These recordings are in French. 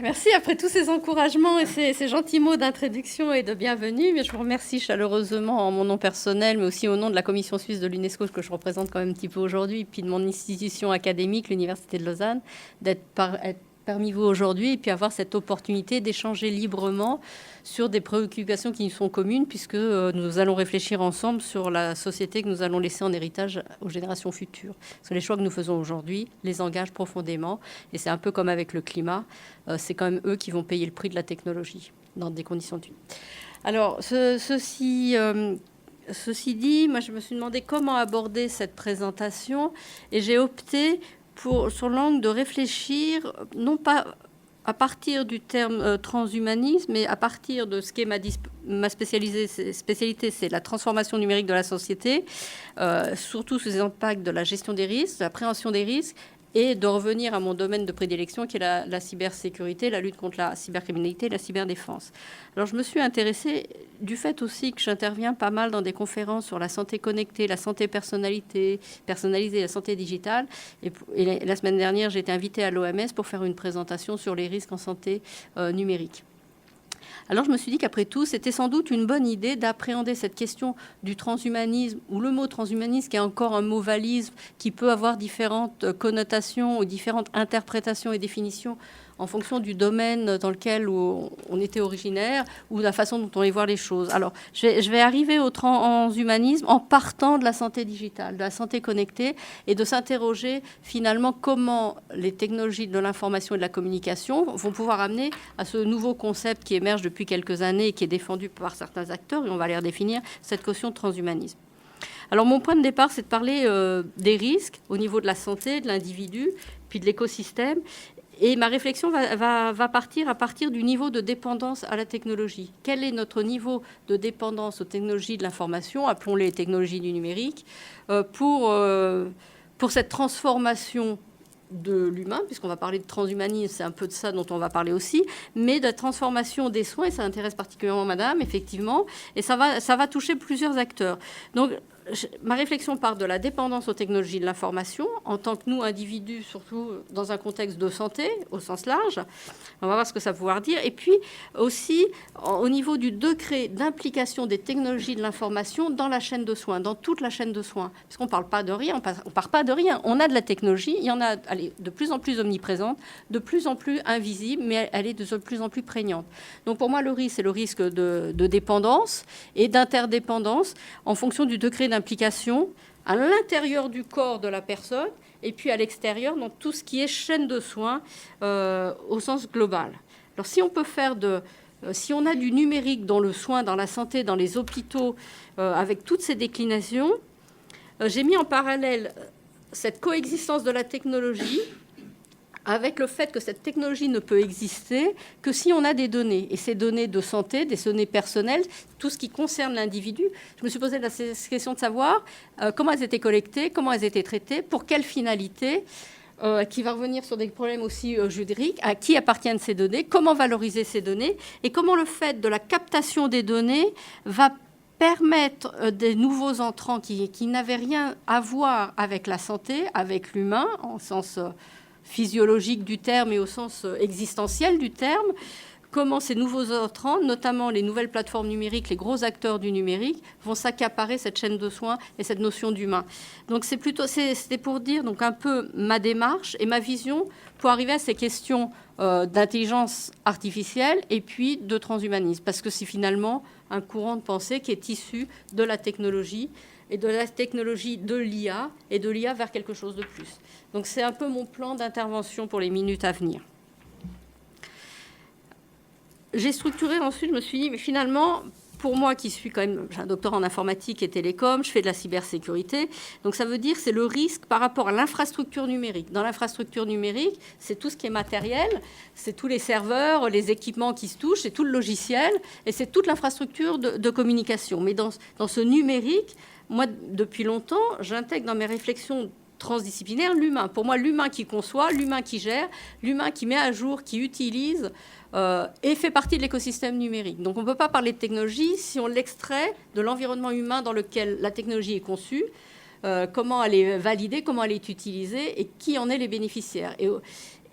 Merci. Après tous ces encouragements et ces gentils mots d'introduction et de bienvenue, mais je vous remercie chaleureusement en mon nom personnel, mais aussi au nom de la Commission suisse de l'UNESCO, que je représente quand même un petit peu aujourd'hui, et puis de mon institution académique, l'Université de Lausanne, être parmi vous aujourd'hui et puis avoir cette opportunité d'échanger librement sur des préoccupations qui nous sont communes, puisque nous allons réfléchir ensemble sur la société que nous allons laisser en héritage aux générations futures. Parce que les choix que nous faisons aujourd'hui les engagent profondément, et c'est un peu comme avec le climat, c'est quand même eux qui vont payer le prix de la technologie dans des conditions de vie. Alors, ceci dit, moi je me suis demandé comment aborder cette présentation, et j'ai opté sur l'angle de réfléchir, non pas à partir du terme transhumanisme, mais à partir de ce qui est ma spécialité, c'est la transformation numérique de la société, surtout sous les impacts de la gestion des risques, de la prévention des risques, et de revenir à mon domaine de prédilection qui est la cybersécurité, la lutte contre la cybercriminalité, la cyberdéfense. Alors je me suis intéressée du fait aussi que j'interviens pas mal dans des conférences sur la santé connectée, la santé personnalisée, la santé digitale. Et la semaine dernière, j'ai été invitée à l'OMS pour faire une présentation sur les risques en santé numérique. Alors je me suis dit qu'après tout, c'était sans doute une bonne idée d'appréhender cette question du transhumanisme, ou le mot transhumanisme qui est encore un mot valise, qui peut avoir différentes connotations ou différentes interprétations et définitions en fonction du domaine dans lequel on était originaire ou de la façon dont on allait voir les choses. Alors, je vais arriver au transhumanisme en partant de la santé digitale, de la santé connectée, et de s'interroger finalement comment les technologies de l'information et de la communication vont pouvoir amener à ce nouveau concept qui émerge depuis quelques années et qui est défendu par certains acteurs, et on va les redéfinir, cette caution de transhumanisme. Alors, mon point de départ, c'est de parler des risques au niveau de la santé, de l'individu, puis de l'écosystème. Et ma réflexion va partir à partir du niveau de dépendance à la technologie. Quel est notre niveau de dépendance aux technologies de l'information, appelons-les technologies du numérique, pour cette transformation de l'humain, puisqu'on va parler de transhumanisme, c'est un peu de ça dont on va parler aussi, mais de la transformation des soins, et ça intéresse particulièrement madame, effectivement, et ça va toucher plusieurs acteurs. Donc, ma réflexion part de la dépendance aux technologies de l'information, en tant que nous, individus, surtout dans un contexte de santé, au sens large. On va voir ce que ça va pouvoir dire. Et puis aussi, au niveau du degré d'implication des technologies de l'information dans la chaîne de soins, dans toute la chaîne de soins. Parce qu'on ne parle pas de rien, on ne part pas de rien. On a de la technologie, il y en a de plus en plus omniprésente, de plus en plus invisible, mais elle est de plus en plus prégnante. Donc pour moi, le risque, c'est le risque de dépendance et d'interdépendance en fonction du degré d'implication à l'intérieur du corps de la personne et puis à l'extérieur dans tout ce qui est chaîne de soins au sens global. Alors si on peut faire si on a du numérique dans le soin, dans la santé, dans les hôpitaux, avec toutes ces déclinations, j'ai mis en parallèle cette coexistence de la technologie avec le fait que cette technologie ne peut exister que si on a des données. Et ces données de santé, des données personnelles, tout ce qui concerne l'individu. Je me suis posé la question de savoir comment elles étaient collectées, comment elles étaient traitées, pour quelle finalité, qui va revenir sur des problèmes aussi juridiques, à qui appartiennent ces données, comment valoriser ces données, et comment le fait de la captation des données va permettre des nouveaux entrants qui n'avaient rien à voir avec la santé, avec l'humain, en sens physiologique du terme et au sens existentiel du terme, comment ces nouveaux entrants, notamment les nouvelles plateformes numériques, les gros acteurs du numérique, vont s'accaparer cette chaîne de soins et cette notion d'humain. Donc c'était pour dire donc un peu ma démarche et ma vision pour arriver à ces questions d'intelligence artificielle et puis de transhumanisme, parce que c'est finalement un courant de pensée qui est issu de la technologie et de la technologie de l'IA et de l'IA vers quelque chose de plus. Donc c'est un peu mon plan d'intervention pour les minutes à venir. J'ai structuré ensuite, je me suis dit, mais finalement, pour moi qui suis quand même, j'ai un doctorat en informatique et télécom, je fais de la cybersécurité, donc ça veut dire c'est le risque par rapport à l'infrastructure numérique. Dans l'infrastructure numérique, c'est tout ce qui est matériel, c'est tous les serveurs, les équipements qui se touchent, c'est tout le logiciel, et c'est toute l'infrastructure de communication. Mais dans ce numérique, moi, depuis longtemps, j'intègre dans mes réflexions transdisciplinaires l'humain. Pour moi, l'humain qui conçoit, l'humain qui gère, l'humain qui met à jour, qui utilise et fait partie de l'écosystème numérique. Donc on ne peut pas parler de technologie si on l'extrait de l'environnement humain dans lequel la technologie est conçue, comment elle est validée, comment elle est utilisée et qui en est les bénéficiaires.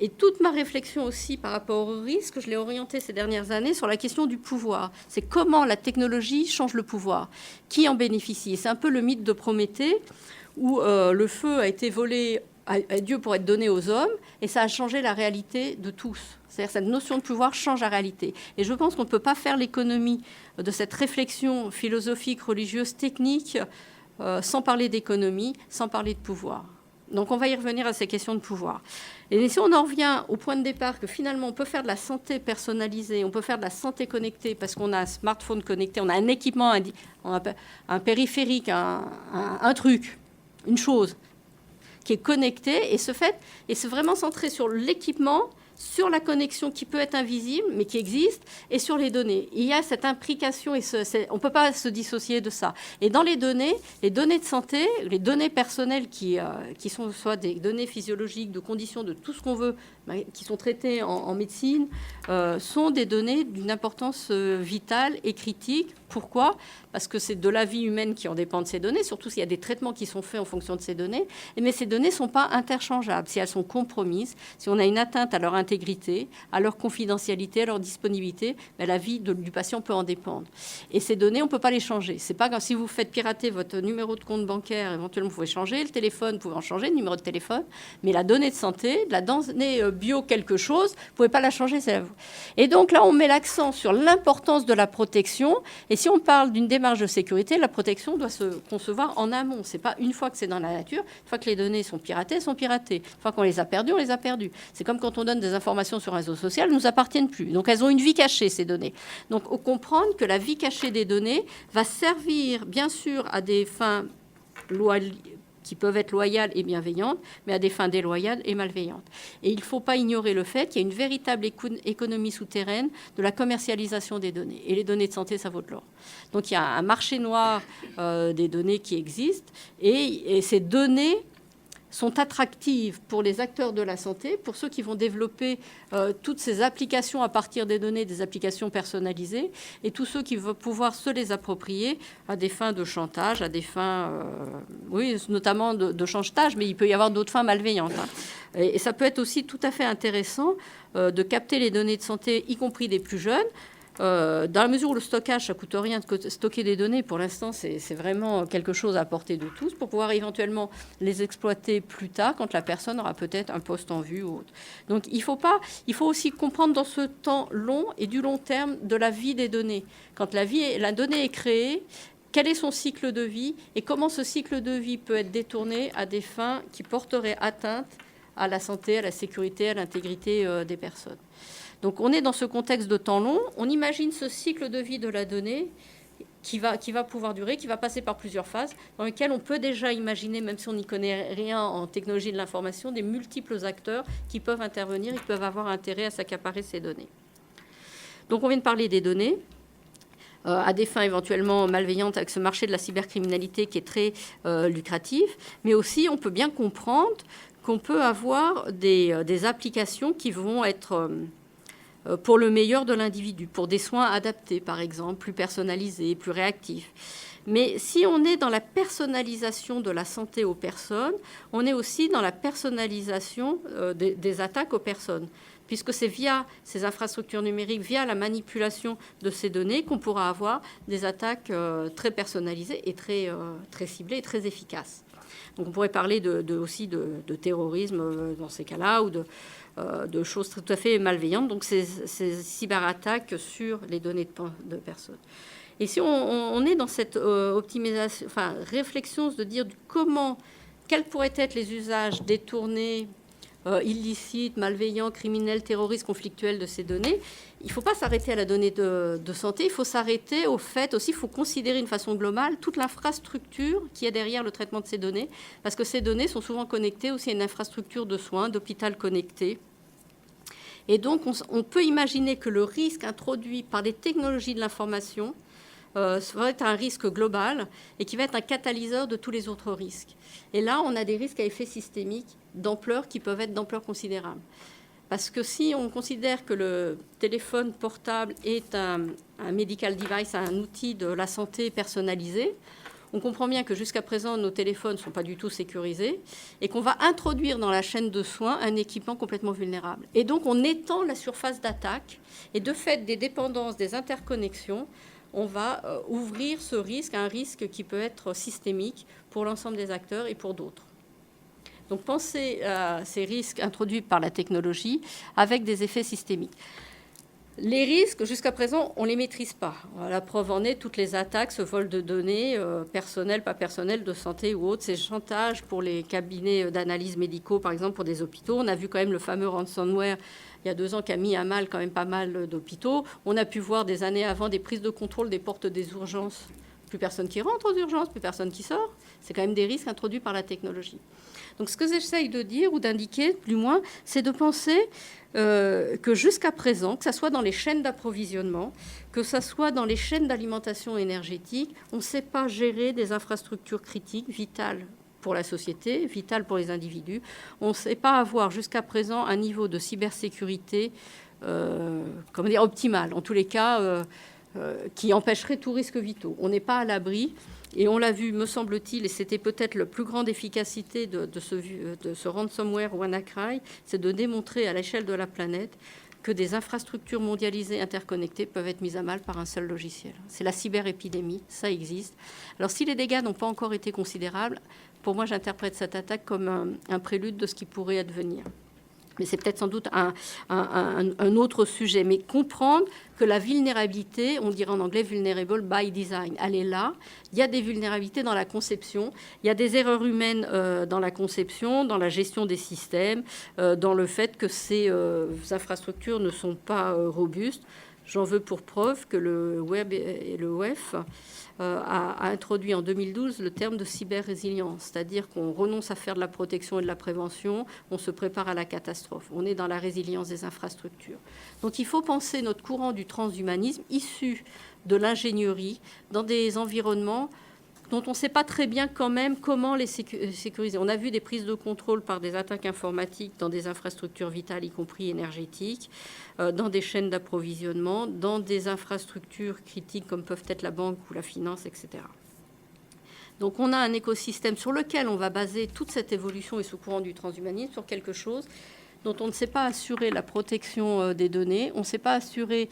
Et toute ma réflexion aussi par rapport au risque, je l'ai orientée ces dernières années sur la question du pouvoir. C'est comment la technologie change le pouvoir. Qui en bénéficie? C'est un peu le mythe de Prométhée, où le feu a été volé à Dieu pour être donné aux hommes, et ça a changé la réalité de tous. C'est-à-dire cette notion de pouvoir change la réalité. Et je pense qu'on ne peut pas faire l'économie de cette réflexion philosophique, religieuse, technique, sans parler d'économie, sans parler de pouvoir. Donc on va y revenir à ces questions de pouvoir. Et si on en revient au point de départ que finalement on peut faire de la santé personnalisée, on peut faire de la santé connectée parce qu'on a un smartphone connecté, on a un équipement, un périphérique, un truc, une chose qui est connectée, et c'est vraiment centré sur l'équipement, sur la connexion qui peut être invisible, mais qui existe, et sur les données. Il y a cette imbrication, et on ne peut pas se dissocier de ça. Et dans les données de santé, les données personnelles qui sont soit des données physiologiques, de conditions, de tout ce qu'on veut, qui sont traitées en médecine, sont des données d'une importance vitale et critique. Pourquoi ? Parce que c'est de la vie humaine qui en dépend de ces données, surtout s'il y a des traitements qui sont faits en fonction de ces données. Mais ces données ne sont pas interchangeables. Si elles sont compromises, si on a une atteinte à leur intégrité, à leur confidentialité, à leur disponibilité, la vie du patient peut en dépendre. Et ces données, on ne peut pas les changer. C'est pas comme si vous faites pirater votre numéro de compte bancaire, éventuellement vous pouvez changer, le téléphone, vous pouvez en changer, le numéro de téléphone, mais la donnée de santé, la donnée bio quelque chose, vous ne pouvez pas la changer, c'est à vous. Et donc là, on met l'accent sur l'importance de la protection. Et si on parle d'une démarche de sécurité, la protection doit se concevoir en amont. Ce n'est pas une fois que c'est dans la nature, une fois que les données sont piratées, elles sont piratées. Une fois qu'on les a perdues, on les a perdues. C'est comme quand on donne des informations sur un réseau social, elles ne nous appartiennent plus. Donc elles ont une vie cachée, ces données. Donc on comprend que la vie cachée des données va servir, bien sûr, à des fins qui peuvent être loyales et bienveillantes, mais à des fins déloyales et malveillantes. Et il ne faut pas ignorer le fait qu'il y a une véritable économie souterraine de la commercialisation des données. Et les données de santé, ça vaut de l'or. Donc il y a un marché noir des données qui existe, et ces données sont attractives pour les acteurs de la santé, pour ceux qui vont développer toutes ces applications à partir des données, des applications personnalisées, et tous ceux qui vont pouvoir se les approprier à des fins de chantage, à des fins, oui, notamment de chantage, mais il peut y avoir d'autres fins malveillantes. Et ça peut être aussi tout à fait intéressant de capter les données de santé, y compris des plus jeunes. Dans la mesure où le stockage, ça ne coûte rien de stocker des données, pour l'instant, c'est vraiment quelque chose à portée de tous pour pouvoir éventuellement les exploiter plus tard quand la personne aura peut-être un poste en vue ou autre. Donc, il faut aussi comprendre dans ce temps long et du long terme de la vie des données. Quand la donnée est créée, quel est son cycle de vie et comment ce cycle de vie peut être détourné à des fins qui porteraient atteinte à la santé, à la sécurité, à l'intégrité des personnes. Donc on est dans ce contexte de temps long. On imagine ce cycle de vie de la donnée qui va pouvoir durer, qui va passer par plusieurs phases, dans lesquelles on peut déjà imaginer, même si on n'y connaît rien en technologie de l'information, des multiples acteurs qui peuvent intervenir, ils peuvent avoir intérêt à s'accaparer ces données. Donc on vient de parler des données, à des fins éventuellement malveillantes avec ce marché de la cybercriminalité qui est très lucratif, mais aussi on peut bien comprendre qu'on peut avoir des applications qui vont être pour le meilleur de l'individu, pour des soins adaptés, par exemple, plus personnalisés, plus réactifs. Mais si on est dans la personnalisation de la santé aux personnes, on est aussi dans la personnalisation des attaques aux personnes, puisque c'est via ces infrastructures numériques, via la manipulation de ces données, qu'on pourra avoir des attaques très personnalisées et très ciblées et très efficaces. Donc on pourrait parler aussi de terrorisme dans ces cas-là, ou de choses tout à fait malveillantes, donc ces cyberattaques sur les données de personnes. Et si on est dans cette optimisation, réflexion de dire quels pourraient être les usages détournés, illicites, malveillants, criminels, terroristes, conflictuels de ces données, il ne faut pas s'arrêter à la donnée de santé, il faut s'arrêter au fait aussi, il faut considérer d'une façon globale toute l'infrastructure qui est derrière le traitement de ces données, parce que ces données sont souvent connectées aussi à une infrastructure de soins, d'hôpital connecté. Et donc, on peut imaginer que le risque introduit par des technologies de l'information va être un risque global et qui va être un catalyseur de tous les autres risques. Et là, on a des risques à effet systémique d'ampleur qui peuvent être d'ampleur considérable. Parce que si on considère que le téléphone portable est un medical device, un outil de la santé personnalisé, On comprend bien que jusqu'à présent, nos téléphones ne sont pas du tout sécurisés et qu'on va introduire dans la chaîne de soins un équipement complètement vulnérable. Et donc, on étend la surface d'attaque et de fait des dépendances, des interconnexions, on va ouvrir ce risque, un risque qui peut être systémique pour l'ensemble des acteurs et pour d'autres. Donc, pensez à ces risques introduits par la technologie avec des effets systémiques. Les risques, jusqu'à présent, on ne les maîtrise pas. La preuve en est, toutes les attaques, ce vol de données, personnelles, pas personnelles, de santé ou autres, ces chantages pour les cabinets d'analyse médicaux, par exemple, pour des hôpitaux. On a vu quand même le fameux ransomware il y a 2 ans qui a mis à mal quand même pas mal d'hôpitaux. On a pu voir des années avant des prises de contrôle des portes des urgences. Plus personne qui rentre aux urgences, plus personne qui sort. C'est quand même des risques introduits par la technologie. Donc ce que j'essaye de dire ou d'indiquer, plus ou moins, c'est de penser que jusqu'à présent, que ce soit dans les chaînes d'approvisionnement, que ce soit dans les chaînes d'alimentation énergétique, on ne sait pas gérer des infrastructures critiques, vitales pour la société, vitales pour les individus. On ne sait pas avoir jusqu'à présent un niveau de cybersécurité optimal, en tous les cas, qui empêcherait tout risque vitaux. On n'est pas à l'abri. Et on l'a vu, me semble-t-il, et c'était peut-être la plus grande efficacité de ce ransomware WannaCry, c'est de démontrer à l'échelle de la planète que des infrastructures mondialisées interconnectées peuvent être mises à mal par un seul logiciel. C'est la cyberépidémie, ça existe. Alors si les dégâts n'ont pas encore été considérables, pour moi j'interprète cette attaque comme un prélude de ce qui pourrait advenir. Mais c'est peut-être sans doute un autre sujet. Mais comprendre que la vulnérabilité, on dirait en anglais vulnerable by design, elle est là. Il y a des vulnérabilités dans la conception, il y a des erreurs humaines dans la conception, dans la gestion des systèmes, dans le fait que ces infrastructures ne sont pas robustes. J'en veux pour preuve que le Web et le WEF a introduit en 2012 le terme de cyber-résilience, c'est-à-dire qu'on renonce à faire de la protection et de la prévention, on se prépare à la catastrophe. On est dans la résilience des infrastructures. Donc il faut penser notre courant du transhumanisme issu de l'ingénierie dans des environnements dont on ne sait pas très bien quand même comment les sécuriser. On a vu des prises de contrôle par des attaques informatiques dans des infrastructures vitales, y compris énergétiques, dans des chaînes d'approvisionnement, dans des infrastructures critiques comme peuvent être la banque ou la finance, etc. Donc on a un écosystème sur lequel on va baser toute cette évolution et ce courant du transhumanisme sur quelque chose dont on ne sait pas assurer la protection des données, on ne sait pas assurer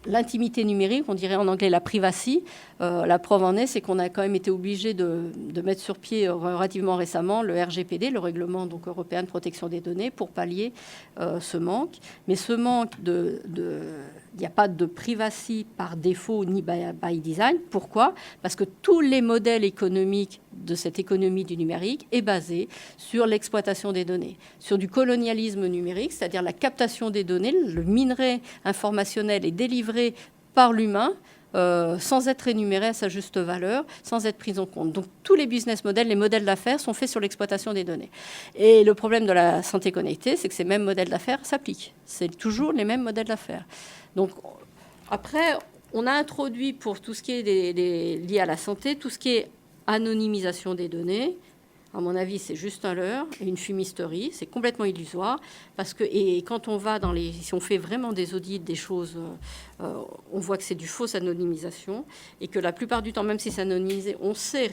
l'intimité numérique, on dirait en anglais la privacy. La preuve en est, c'est qu'on a quand même été obligé de mettre sur pied relativement récemment le RGPD, le règlement donc, européen de protection des données, pour pallier ce manque. Mais ce manque il n'y a pas de privacy par défaut ni by design. Pourquoi ? Parce que tous les modèles économiques de cette économie du numérique est basé sur l'exploitation des données, sur du colonialisme numérique, c'est-à-dire la captation des données, le minerai informationnel est délivré par l'humain sans être rémunéré à sa juste valeur, sans être pris en compte. Donc tous les business models, les modèles d'affaires sont faits sur l'exploitation des données. Et le problème de la santé connectée, c'est que ces mêmes modèles d'affaires s'appliquent. C'est toujours les mêmes modèles d'affaires. Donc après, on a introduit pour tout ce qui est lié à la santé, tout ce qui est anonymisation des données. À mon avis, c'est juste un leurre et une fumisterie. C'est complètement illusoire. Parce que, et quand on va si on fait vraiment des audits, des choses, on voit que c'est du fausse anonymisation. Et que la plupart du temps, même si c'est anonymisé, on sait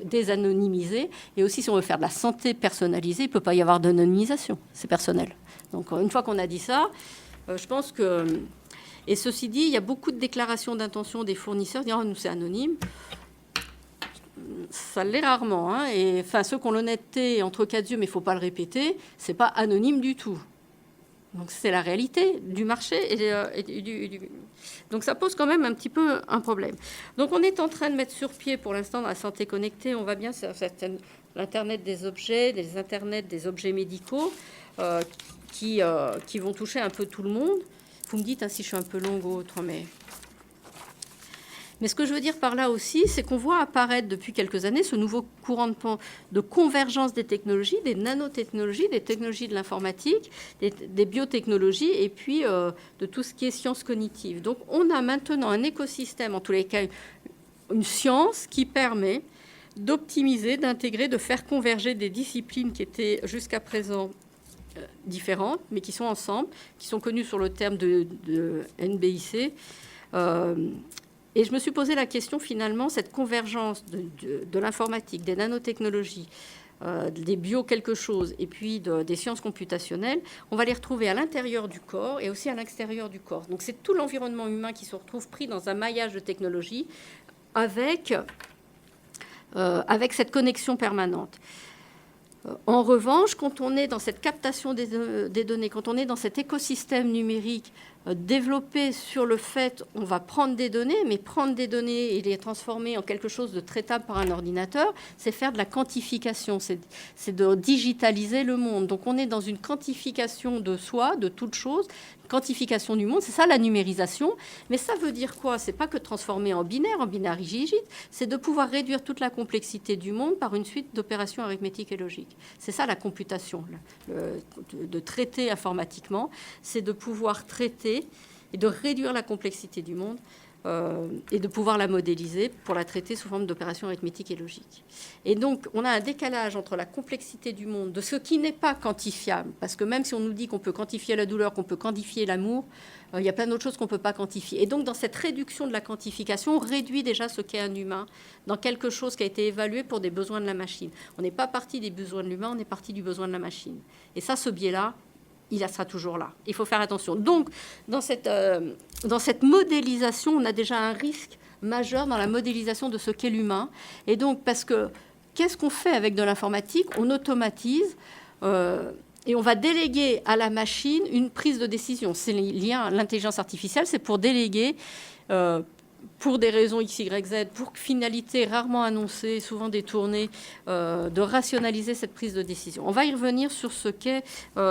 désanonymiser. Et aussi, si on veut faire de la santé personnalisée, il ne peut pas y avoir d'anonymisation. C'est personnel. Donc, une fois qu'on a dit ça, je pense que... Et ceci dit, il y a beaucoup de déclarations d'intention des fournisseurs disant « nous, c'est anonyme ». Ça l'est rarement. Hein, et enfin, ceux qui ont l'honnêteté entre quatre yeux, mais il ne faut pas le répéter, ce n'est pas anonyme du tout. Donc, c'est la réalité du marché. Donc, ça pose quand même un petit peu un problème. Donc, on est en train de mettre sur pied, pour l'instant, dans la santé connectée, on va bien sur l'Internet des objets, les Internet des objets médicaux, qui vont toucher un peu tout le monde. Vous me dites si je suis un peu longue ou autre, mais ce que je veux dire par là aussi, c'est qu'on voit apparaître depuis quelques années ce nouveau courant de convergence des technologies, des nanotechnologies, des technologies de l'informatique, des biotechnologies et puis de tout ce qui est sciences cognitives. Donc on a maintenant un écosystème, en tous les cas une science qui permet d'optimiser, d'intégrer, de faire converger des disciplines qui étaient jusqu'à présent différentes, mais qui sont ensemble, qui sont connues sur le terme de NBIC, Et je me suis posé la question, finalement, cette convergence de l'informatique, des nanotechnologies, des bio quelque chose, et puis des sciences computationnelles, on va les retrouver à l'intérieur du corps et aussi à l'extérieur du corps. Donc c'est tout l'environnement humain qui se retrouve pris dans un maillage de technologies avec cette connexion permanente. En revanche, quand on est dans cette captation des données, quand on est dans cet écosystème numérique développé sur le fait on va prendre des données, mais prendre des données et les transformer en quelque chose de traitable par un ordinateur, c'est faire de la quantification, c'est de digitaliser le monde. Donc on est dans une quantification de soi, de toute chose, quantification du monde, c'est ça la numérisation. Mais ça veut dire quoi? C'est pas que transformer en binaire rigide, c'est de pouvoir réduire toute la complexité du monde par une suite d'opérations arithmétiques et logiques. C'est ça la computation, de traiter informatiquement, c'est de pouvoir traiter et de réduire la complexité du monde et de pouvoir la modéliser pour la traiter sous forme d'opérations arithmétiques et logiques. Et donc, on a un décalage entre la complexité du monde, de ce qui n'est pas quantifiable, parce que même si on nous dit qu'on peut quantifier la douleur, qu'on peut quantifier l'amour, il y a plein d'autres choses qu'on ne peut pas quantifier. Et donc, dans cette réduction de la quantification, on réduit déjà ce qu'est un humain dans quelque chose qui a été évalué pour des besoins de la machine. On n'est pas parti des besoins de l'humain, on est parti du besoin de la machine. Et ça, ce biais-là, il sera toujours là. Il faut faire attention. Donc, dans cette modélisation, on a déjà un risque majeur dans la modélisation de ce qu'est l'humain. Et donc, parce que, qu'est-ce qu'on fait avec de l'informatique? On automatise et on va déléguer à la machine une prise de décision. C'est lié à l'intelligence artificielle, c'est pour déléguer... pour des raisons X, Y, Z, pour finalité rarement annoncée, souvent détournée, de rationaliser cette prise de décision. On va y revenir sur ce qu'est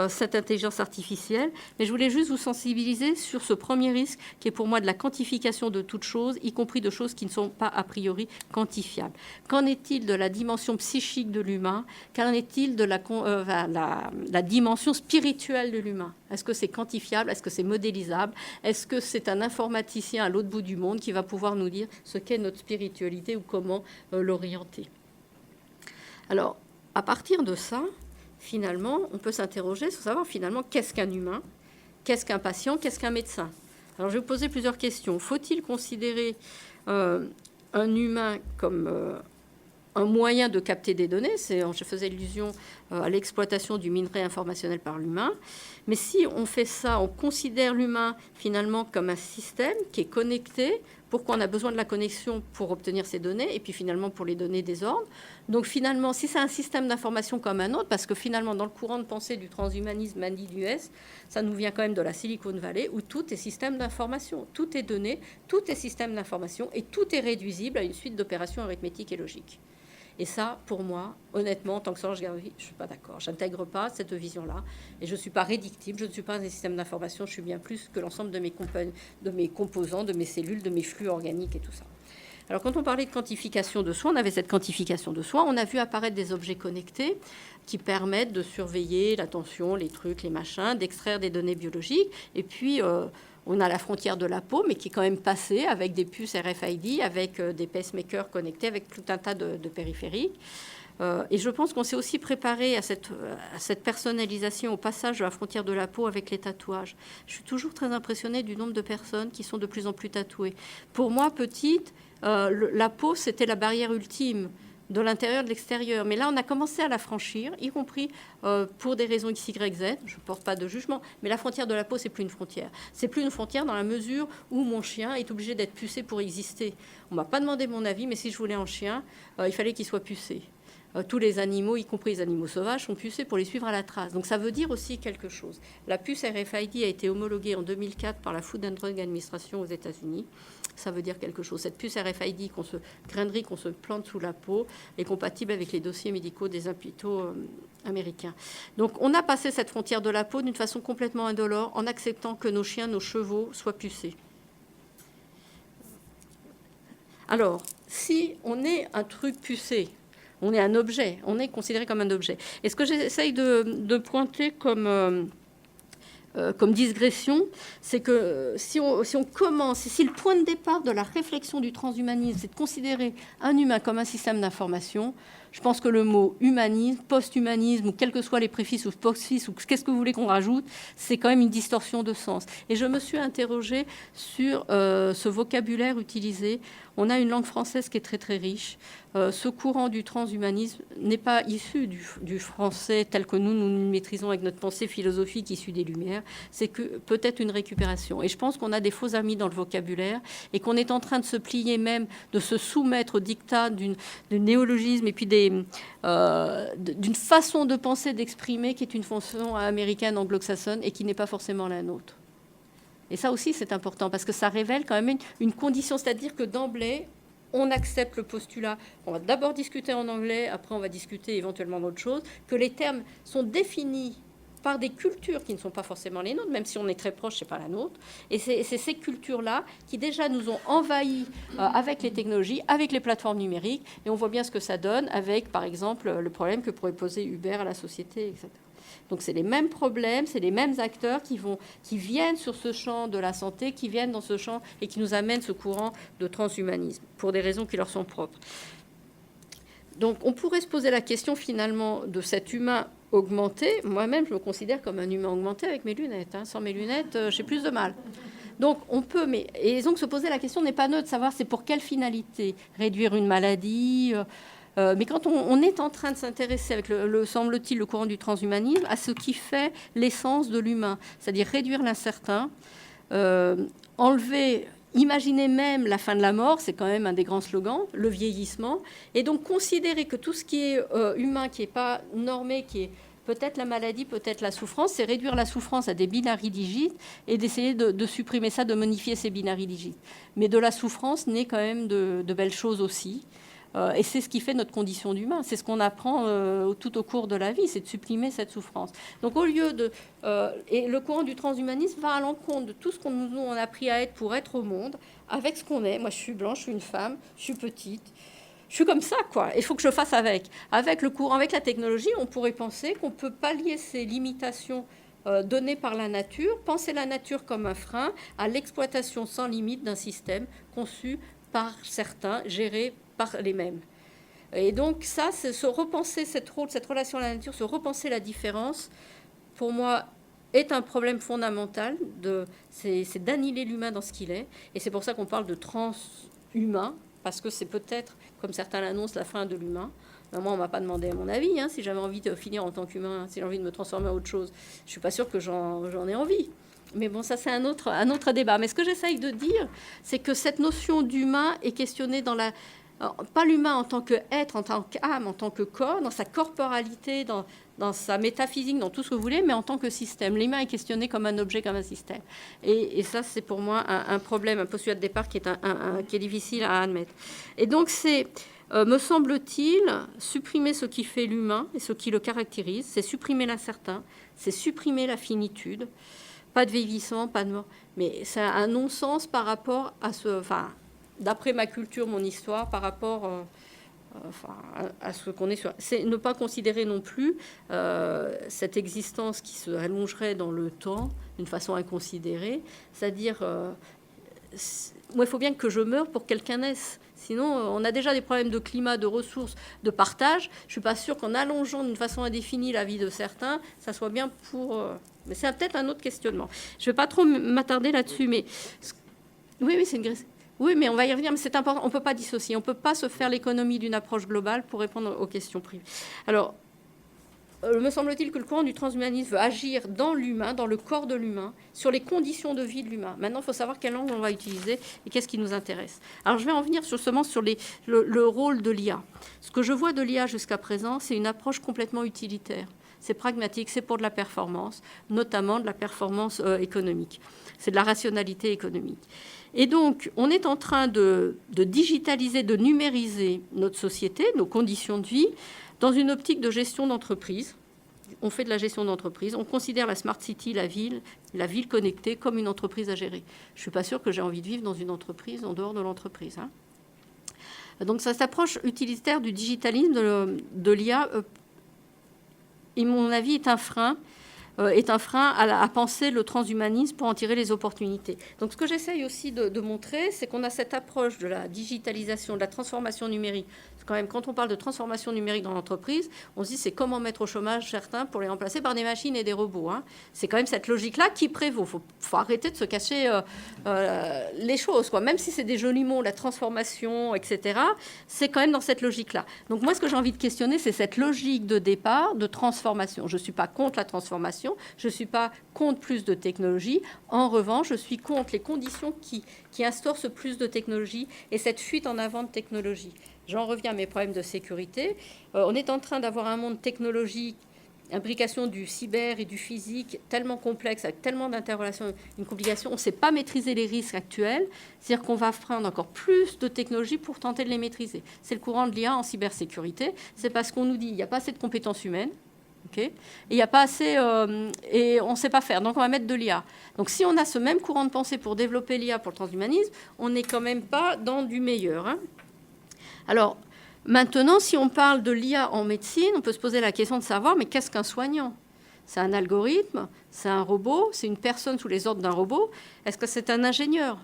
cette intelligence artificielle, mais je voulais juste vous sensibiliser sur ce premier risque qui est pour moi de la quantification de toutes choses, y compris de choses qui ne sont pas a priori quantifiables. Qu'en est-il de la dimension psychique de l'humain? Qu'en est-il de la dimension spirituelle de l'humain? Est-ce que c'est quantifiable? Est-ce que c'est modélisable? Est-ce que c'est un informaticien à l'autre bout du monde qui va pouvoir nous dire ce qu'est notre spiritualité ou comment l'orienter? Alors, à partir de ça, finalement, on peut s'interroger sur savoir finalement qu'est-ce qu'un humain, qu'est-ce qu'un patient, qu'est-ce qu'un médecin. Alors, je vais vous poser plusieurs questions. Faut-il considérer un humain comme un moyen de capter des données? Je faisais allusion à l'exploitation du minerai informationnel par l'humain. Mais si on fait ça, on considère l'humain finalement comme un système qui est connecté. Pourquoi on a besoin de la connexion pour obtenir ces données et puis finalement pour les donner des ordres. Donc finalement, si c'est un système d'information comme un autre, parce que finalement dans le courant de pensée du transhumanisme individuel, ça nous vient quand même de la Silicon Valley où tout est système d'information, tout est donné, tout est système d'information et tout est réduisible à une suite d'opérations arithmétiques et logiques. Et ça, pour moi, honnêtement, en tant que Solange Garvey, je ne suis pas d'accord. Je n'intègre pas cette vision-là. Et je ne suis pas rédictible. Je ne suis pas un système d'information. Je suis bien plus que l'ensemble de mes composants, de mes cellules, de mes flux organiques et tout ça. Alors, quand on parlait de quantification de soi, on avait cette quantification de soi. On a vu apparaître des objets connectés qui permettent de surveiller l'attention, les trucs, les machins, d'extraire des données biologiques. Et puis... on a la frontière de la peau, mais qui est quand même passée avec des puces RFID, avec des pacemakers connectés, avec tout un tas de périphériques. Et je pense qu'on s'est aussi préparé à cette personnalisation, au passage de la frontière de la peau avec les tatouages. Je suis toujours très impressionnée du nombre de personnes qui sont de plus en plus tatouées. Pour moi, petite, la peau, c'était la barrière ultime de l'intérieur, de l'extérieur. Mais là, on a commencé à la franchir, y compris pour des raisons X, Y, Z. Je ne porte pas de jugement, mais la frontière de la peau, c'est plus une frontière. C'est plus une frontière dans la mesure où mon chien est obligé d'être pucé pour exister. On ne m'a pas demandé mon avis, mais si je voulais un chien, il fallait qu'il soit pucé. Tous les animaux, y compris les animaux sauvages, sont pucés pour les suivre à la trace. Donc ça veut dire aussi quelque chose. La puce RFID a été homologuée en 2004 par la Food and Drug Administration aux États-Unis. Ça veut dire quelque chose. Cette puce RFID, grainerie qu'on se plante sous la peau, est compatible avec les dossiers médicaux des hôpitaux américains. Donc on a passé cette frontière de la peau d'une façon complètement indolore en acceptant que nos chiens, nos chevaux soient pucés. Alors, si on est un truc pucé, on est un objet, on est considéré comme un objet. Et ce que j'essaye de pointer comme digression, c'est que si on commence, si le point de départ de la réflexion du transhumanisme, c'est de considérer un humain comme un système d'information, Je pense que le mot humanisme, post-humanisme, ou quels que soient les préfixes ou postfixes, ou qu'est-ce que vous voulez qu'on rajoute, c'est quand même une distorsion de sens. Et je me suis interrogée sur ce vocabulaire utilisé. On a une langue française qui est très très riche. Ce courant du transhumanisme n'est pas issu du français tel que nous le maîtrisons avec notre pensée philosophique issue des Lumières. C'est que peut-être une récupération. Et je pense qu'on a des faux amis dans le vocabulaire et qu'on est en train de se plier même, de se soumettre au dictat du néologisme et puis d'une façon de penser, d'exprimer qui est une façon américaine, anglo-saxonne et qui n'est pas forcément la nôtre. Et ça aussi, c'est important parce que ça révèle quand même une condition, c'est-à-dire que d'emblée, on accepte le postulat. On va d'abord discuter en anglais, après on va discuter éventuellement d'autres choses, que les termes sont définis par des cultures qui ne sont pas forcément les nôtres, même si on est très proche, c'est pas la nôtre. Et c'est ces cultures-là qui déjà nous ont envahis avec les technologies, avec les plateformes numériques, et on voit bien ce que ça donne avec, par exemple, le problème que pourrait poser Uber à la société, etc. Donc c'est les mêmes problèmes, c'est les mêmes acteurs qui viennent sur ce champ de la santé, qui viennent dans ce champ et qui nous amènent ce courant de transhumanisme, pour des raisons qui leur sont propres. Donc on pourrait se poser la question finalement de cet humain augmenté. Moi-même, je me considère comme un humain augmenté avec mes lunettes. Sans mes lunettes, j'ai plus de mal. Donc on peut, et donc se poser la question n'est pas neutre, de savoir c'est pour quelle finalité. Réduire une maladie mais quand on est en train de s'intéresser, avec semble-t-il, le courant du transhumanisme, à ce qui fait l'essence de l'humain, c'est-à-dire réduire l'incertain, enlever, imaginer même la fin de la mort, c'est quand même un des grands slogans, le vieillissement, et donc considérer que tout ce qui est humain, qui n'est pas normé, qui est peut-être la maladie, peut-être la souffrance, c'est réduire la souffrance à des binaries digites et d'essayer de supprimer ça, de modifier ces binaries digites. Mais de la souffrance naît quand même de belles choses aussi. Et c'est ce qui fait notre condition d'humain. C'est ce qu'on apprend tout au cours de la vie, c'est de supprimer cette souffrance. Donc au lieu de... et le courant du transhumanisme va à l'encontre de tout ce qu'on nous a appris à être pour être au monde, avec ce qu'on est. Moi, je suis blanche, je suis une femme, je suis petite. Je suis comme ça, quoi. Il faut que je fasse avec. Avec le courant, avec la technologie, on pourrait penser qu'on peut pallier ces limitations données par la nature, penser la nature comme un frein à l'exploitation sans limite d'un système conçu par certains, géré par les mêmes. Et donc ça, c'est se repenser cette relation à la nature, se repenser la différence, pour moi, est un problème fondamental. C'est d'annihiler l'humain dans ce qu'il est. Et c'est pour ça qu'on parle de transhumain, parce que c'est peut-être, comme certains l'annoncent, la fin de l'humain. Moi, on ne m'a pas demandé mon avis. Si j'avais envie de finir en tant qu'humain, si j'ai envie de me transformer en autre chose, je ne suis pas sûre que j'en ai envie. Mais bon, ça, c'est un autre débat. Mais ce que j'essaye de dire, c'est que cette notion d'humain est questionnée dans la... Pas l'humain en tant qu'être, en tant qu'âme, en tant que corps, dans sa corporalité, dans sa métaphysique, dans tout ce que vous voulez, mais en tant que système. L'humain est questionné comme un objet, comme un système. Et ça, c'est pour moi un problème, un postulat de départ qui est difficile à admettre. Et donc, c'est, me semble-t-il, supprimer ce qui fait l'humain et ce qui le caractérise. C'est supprimer l'incertain, c'est supprimer la finitude. Pas de vieillissement, pas de mort. Mais c'est un non-sens par rapport à ce... Enfin, d'après ma culture, mon histoire, par rapport à ce qu'on est sur... C'est ne pas considérer non plus cette existence qui se allongerait dans le temps d'une façon inconsidérée. C'est-à-dire, moi, il faut bien que je meure pour que quelqu'un naisse. Sinon, on a déjà des problèmes de climat, de ressources, de partage. Je ne suis pas sûre qu'en allongeant d'une façon indéfinie la vie de certains, ça soit bien pour... Mais c'est peut-être un autre questionnement. Je ne vais pas trop m'attarder là-dessus, mais... Oui, c'est une... Oui, mais on va y revenir, mais c'est important. On ne peut pas dissocier. On ne peut pas se faire l'économie d'une approche globale pour répondre aux questions privées. Alors, me semble-t-il que le courant du transhumanisme veut agir dans l'humain, dans le corps de l'humain, sur les conditions de vie de l'humain. Maintenant, il faut savoir quelle langue on va utiliser et qu'est-ce qui nous intéresse. Alors, je vais en venir justement sur le rôle de l'IA. Ce que je vois de l'IA jusqu'à présent, c'est une approche complètement utilitaire. C'est pragmatique, c'est pour de la performance, notamment de la performance économique. C'est de la rationalité économique. Et donc, on est en train de digitaliser, de numériser notre société, nos conditions de vie, dans une optique de gestion d'entreprise. On fait de la gestion d'entreprise. On considère la Smart City, la ville connectée, comme une entreprise à gérer. Je ne suis pas sûre que j'ai envie de vivre dans une entreprise en dehors de l'entreprise. Donc, cette approche utilitaire du digitalisme de l'IA, à mon avis, est un frein à penser le transhumanisme pour en tirer les opportunités. Donc ce que j'essaye aussi de montrer, c'est qu'on a cette approche de la digitalisation, de la transformation numérique quand même, quand on parle de transformation numérique dans l'entreprise, on se dit c'est comment mettre au chômage certains pour les remplacer par des machines et des robots. Hein. C'est quand même cette logique-là qui prévaut. Il faut arrêter de se cacher les choses, quoi. Même si c'est des jolis mots, la transformation, etc., c'est quand même dans cette logique-là. Donc moi, ce que j'ai envie de questionner, c'est cette logique de départ, de transformation. Je ne suis pas contre la transformation, je ne suis pas contre plus de technologie. En revanche, je suis contre les conditions qui instaurent ce plus de technologie et cette fuite en avant de technologie. J'en reviens à mes problèmes de sécurité. On est en train d'avoir un monde technologique, imbrication du cyber et du physique tellement complexe, avec tellement d'interrelations, une complication. On ne sait pas maîtriser les risques actuels. C'est-à-dire qu'on va prendre encore plus de technologies pour tenter de les maîtriser. C'est le courant de l'IA en cybersécurité. C'est parce qu'on nous dit qu'il n'y a pas assez de compétences humaines. Okay. Et il n'y a pas assez, et on ne sait pas faire, donc on va mettre de l'IA. Donc si on a ce même courant de pensée pour développer l'IA pour le transhumanisme, on n'est quand même pas dans du meilleur. Hein. Alors, maintenant, si on parle de l'IA en médecine, on peut se poser la question de savoir, mais qu'est-ce qu'un soignant ? C'est un algorithme ? C'est un robot ? C'est une personne sous les ordres d'un robot ? Est-ce que c'est un ingénieur ?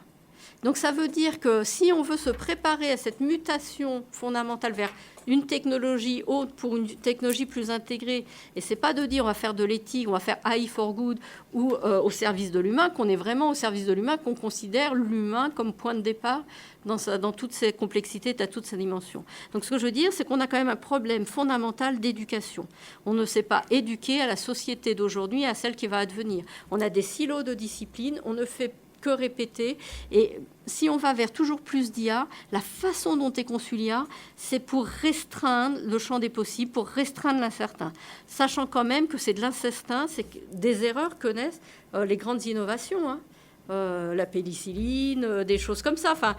Donc ça veut dire que si on veut se préparer à cette mutation fondamentale vers une technologie haute pour une technologie plus intégrée, et c'est pas de dire on va faire de l'éthique, on va faire AI for good ou au service de l'humain, qu'on est vraiment au service de l'humain, qu'on considère l'humain comme point de départ dans toutes ses complexités, dans toutes ses dimensions. Donc ce que je veux dire, c'est qu'on a quand même un problème fondamental d'éducation. On ne sait pas éduquer à la société d'aujourd'hui, à celle qui va advenir. On a des silos de disciplines, on ne fait que répéter. Et si on va vers toujours plus d'IA, la façon dont est conçue l'IA, c'est pour restreindre le champ des possibles, pour restreindre l'incertain. Sachant quand même que c'est de l'incertain, c'est des erreurs que naissent les grandes innovations. Hein. La pénicilline, des choses comme ça. Enfin,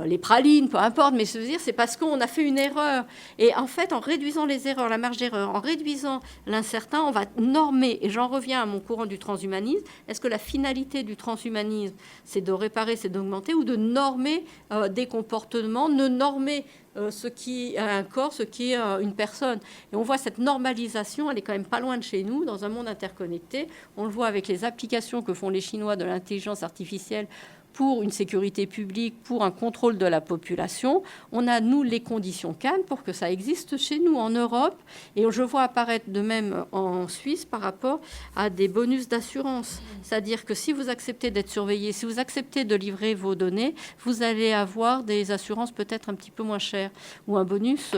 les pralines, peu importe, mais c'est parce qu'on a fait une erreur. Et en fait, en réduisant les erreurs, la marge d'erreur, en réduisant l'incertain, on va normer. Et j'en reviens à mon courant du transhumanisme. Est-ce que la finalité du transhumanisme, c'est de réparer, c'est d'augmenter, ou de normer des comportements, de normer ce qui est un corps, ce qui est une personne. Et on voit cette normalisation, elle est quand même pas loin de chez nous, dans un monde interconnecté. On le voit avec les applications que font les Chinois de l'intelligence artificielle pour une sécurité publique, pour un contrôle de la population. On a, nous, les conditions Cannes pour que ça existe chez nous, en Europe. Et je vois apparaître de même en Suisse par rapport à des bonus d'assurance. C'est-à-dire que si vous acceptez d'être surveillé, si vous acceptez de livrer vos données, vous allez avoir des assurances peut-être un petit peu moins chères. Ou un bonus,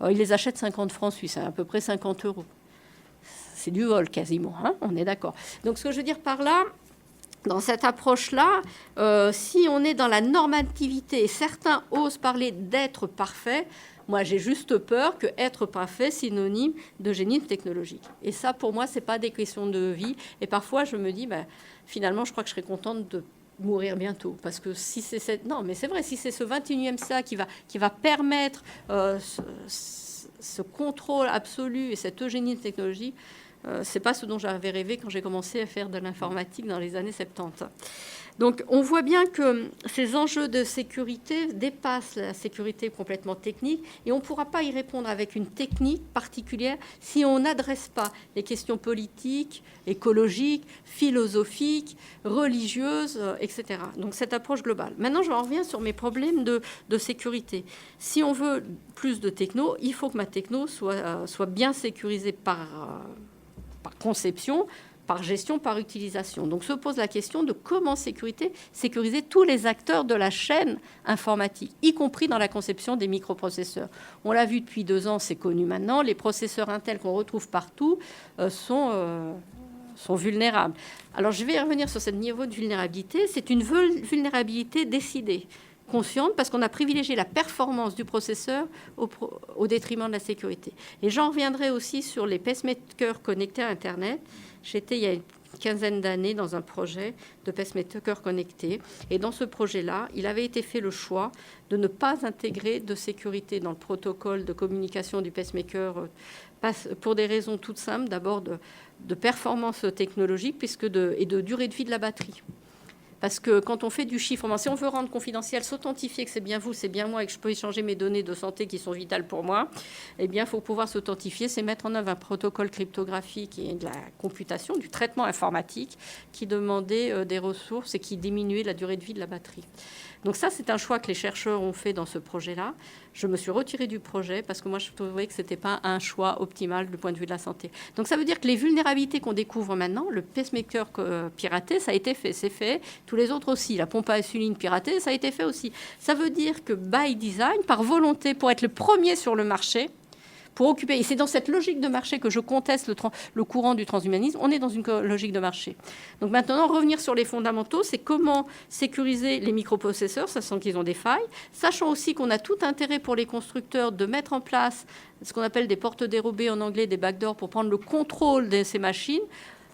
ils les achètent 50 francs suisses, à peu près 50 €. C'est du vol quasiment, hein, on est d'accord. Donc ce que je veux dire par là, dans cette approche-là, si on est dans la normativité, et certains osent parler d'être parfait, moi j'ai juste peur que être parfait synonyme de génie technologique. Et ça, pour moi, c'est pas des questions de vie. Et parfois, je me dis, finalement, je crois que je serais contente de mourir bientôt, parce que si c'est cette... Non, mais c'est vrai, si c'est ce 21e siècle qui va permettre ce contrôle absolu et cette eugénie de technologie, c'est pas ce dont j'avais rêvé quand j'ai commencé à faire de l'informatique dans les années 70. Donc on voit bien que ces enjeux de sécurité dépassent la sécurité complètement technique, et on ne pourra pas y répondre avec une technique particulière si on n'adresse pas les questions politiques, écologiques, philosophiques, religieuses, etc. Donc cette approche globale. Maintenant, je reviens sur mes problèmes de sécurité. Si on veut plus de techno, il faut que ma techno soit bien sécurisée par conception, par gestion, par utilisation. Donc se pose la question de comment sécuriser tous les acteurs de la chaîne informatique, y compris dans la conception des microprocesseurs. On l'a vu depuis 2 ans, c'est connu maintenant, les processeurs Intel qu'on retrouve partout sont vulnérables. Alors je vais revenir sur ce niveau de vulnérabilité. C'est une vulnérabilité décidée, consciente, parce qu'on a privilégié la performance du processeur au détriment de la sécurité. Et j'en reviendrai aussi sur les pacemakers connectés à Internet. J'étais il y a une quinzaine d'années dans un projet de pacemaker connecté. Et dans ce projet-là, il avait été fait le choix de ne pas intégrer de sécurité dans le protocole de communication du pacemaker pour des raisons toutes simples. D'abord de performance technologique et de durée de vie de la batterie. Parce que quand on fait du chiffrement, si on veut rendre confidentiel, s'authentifier que c'est bien vous, c'est bien moi et que je peux échanger mes données de santé qui sont vitales pour moi, eh bien, il faut pouvoir s'authentifier, c'est mettre en œuvre un protocole cryptographique et de la computation, du traitement informatique qui demandait des ressources et qui diminuait la durée de vie de la batterie. Donc ça, c'est un choix que les chercheurs ont fait dans ce projet-là. Je me suis retirée du projet parce que moi, je trouvais que ce n'était pas un choix optimal du point de vue de la santé. Donc ça veut dire que les vulnérabilités qu'on découvre maintenant, le pacemaker piraté, ça a été fait, c'est fait. Tous les autres aussi. La pompe à insuline piratée, ça a été fait aussi. Ça veut dire que by design, par volonté, pour être le premier sur le marché, pour occuper, et c'est dans cette logique de marché que je conteste le courant du transhumanisme, on est dans une logique de marché. Donc maintenant, revenir sur les fondamentaux, c'est comment sécuriser les microprocesseurs, sachant qu'ils ont des failles, sachant aussi qu'on a tout intérêt pour les constructeurs de mettre en place ce qu'on appelle des portes dérobées en anglais, des backdoors, pour prendre le contrôle de ces machines,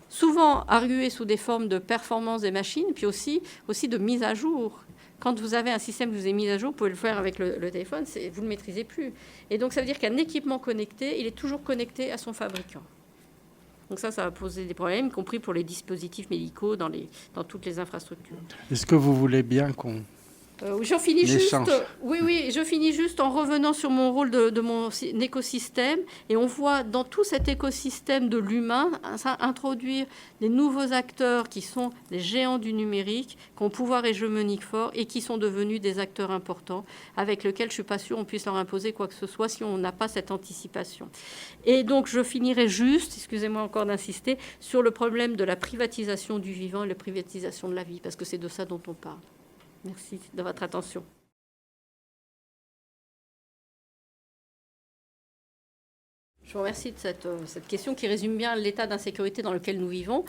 souvent arguées sous des formes de performance des machines, puis aussi de mise à jour. Quand vous avez un système que vous avez mis à jour, vous pouvez le faire avec le téléphone, vous ne le maîtrisez plus. Et donc, ça veut dire qu'un équipement connecté, il est toujours connecté à son fabricant. Donc ça va poser des problèmes, y compris pour les dispositifs médicaux dans toutes les infrastructures. Est-ce que vous voulez bien qu'on... J'en finis juste. Oui, je finis juste en revenant sur mon rôle de mon écosystème. Et on voit dans tout cet écosystème de l'humain, ça introduire des nouveaux acteurs qui sont les géants du numérique, qui ont un pouvoir hégémonique fort et qui sont devenus des acteurs importants, avec lesquels je ne suis pas sûre on puisse leur imposer quoi que ce soit si on n'a pas cette anticipation. Et donc je finirai juste, excusez-moi encore d'insister, sur le problème de la privatisation du vivant et la privatisation de la vie, parce que c'est de ça dont on parle. Merci de votre attention. Je vous remercie de cette question qui résume bien l'état d'insécurité dans lequel nous vivons.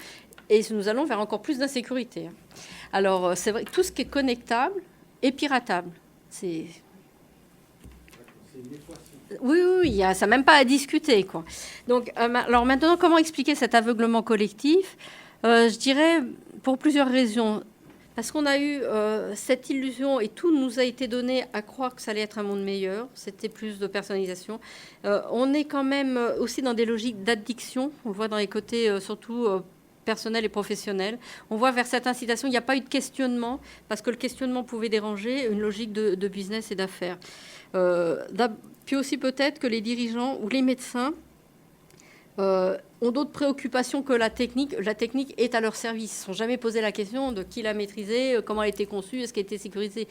Et nous allons vers encore plus d'insécurité. Alors, c'est vrai que tout ce qui est connectable est piratable. Oui, ça n'a même pas à discuter, quoi. Donc, alors maintenant, comment expliquer cet aveuglement collectif ? Je dirais pour plusieurs raisons. Parce qu'on a eu cette illusion et tout nous a été donné à croire que ça allait être un monde meilleur. C'était plus de personnalisation. On est quand même aussi dans des logiques d'addiction. On le voit dans les côtés surtout personnels et professionnels. On voit vers cette incitation, il n'y a pas eu de questionnement parce que le questionnement pouvait déranger une logique de business et d'affaires. Puis aussi peut-être que les dirigeants ou les médecins ont d'autres préoccupations que la technique. La technique est à leur service. Ils ne se sont jamais posé la question de qui l'a maîtrisée, comment elle a été conçue, est-ce qu'elle a été sécurisée.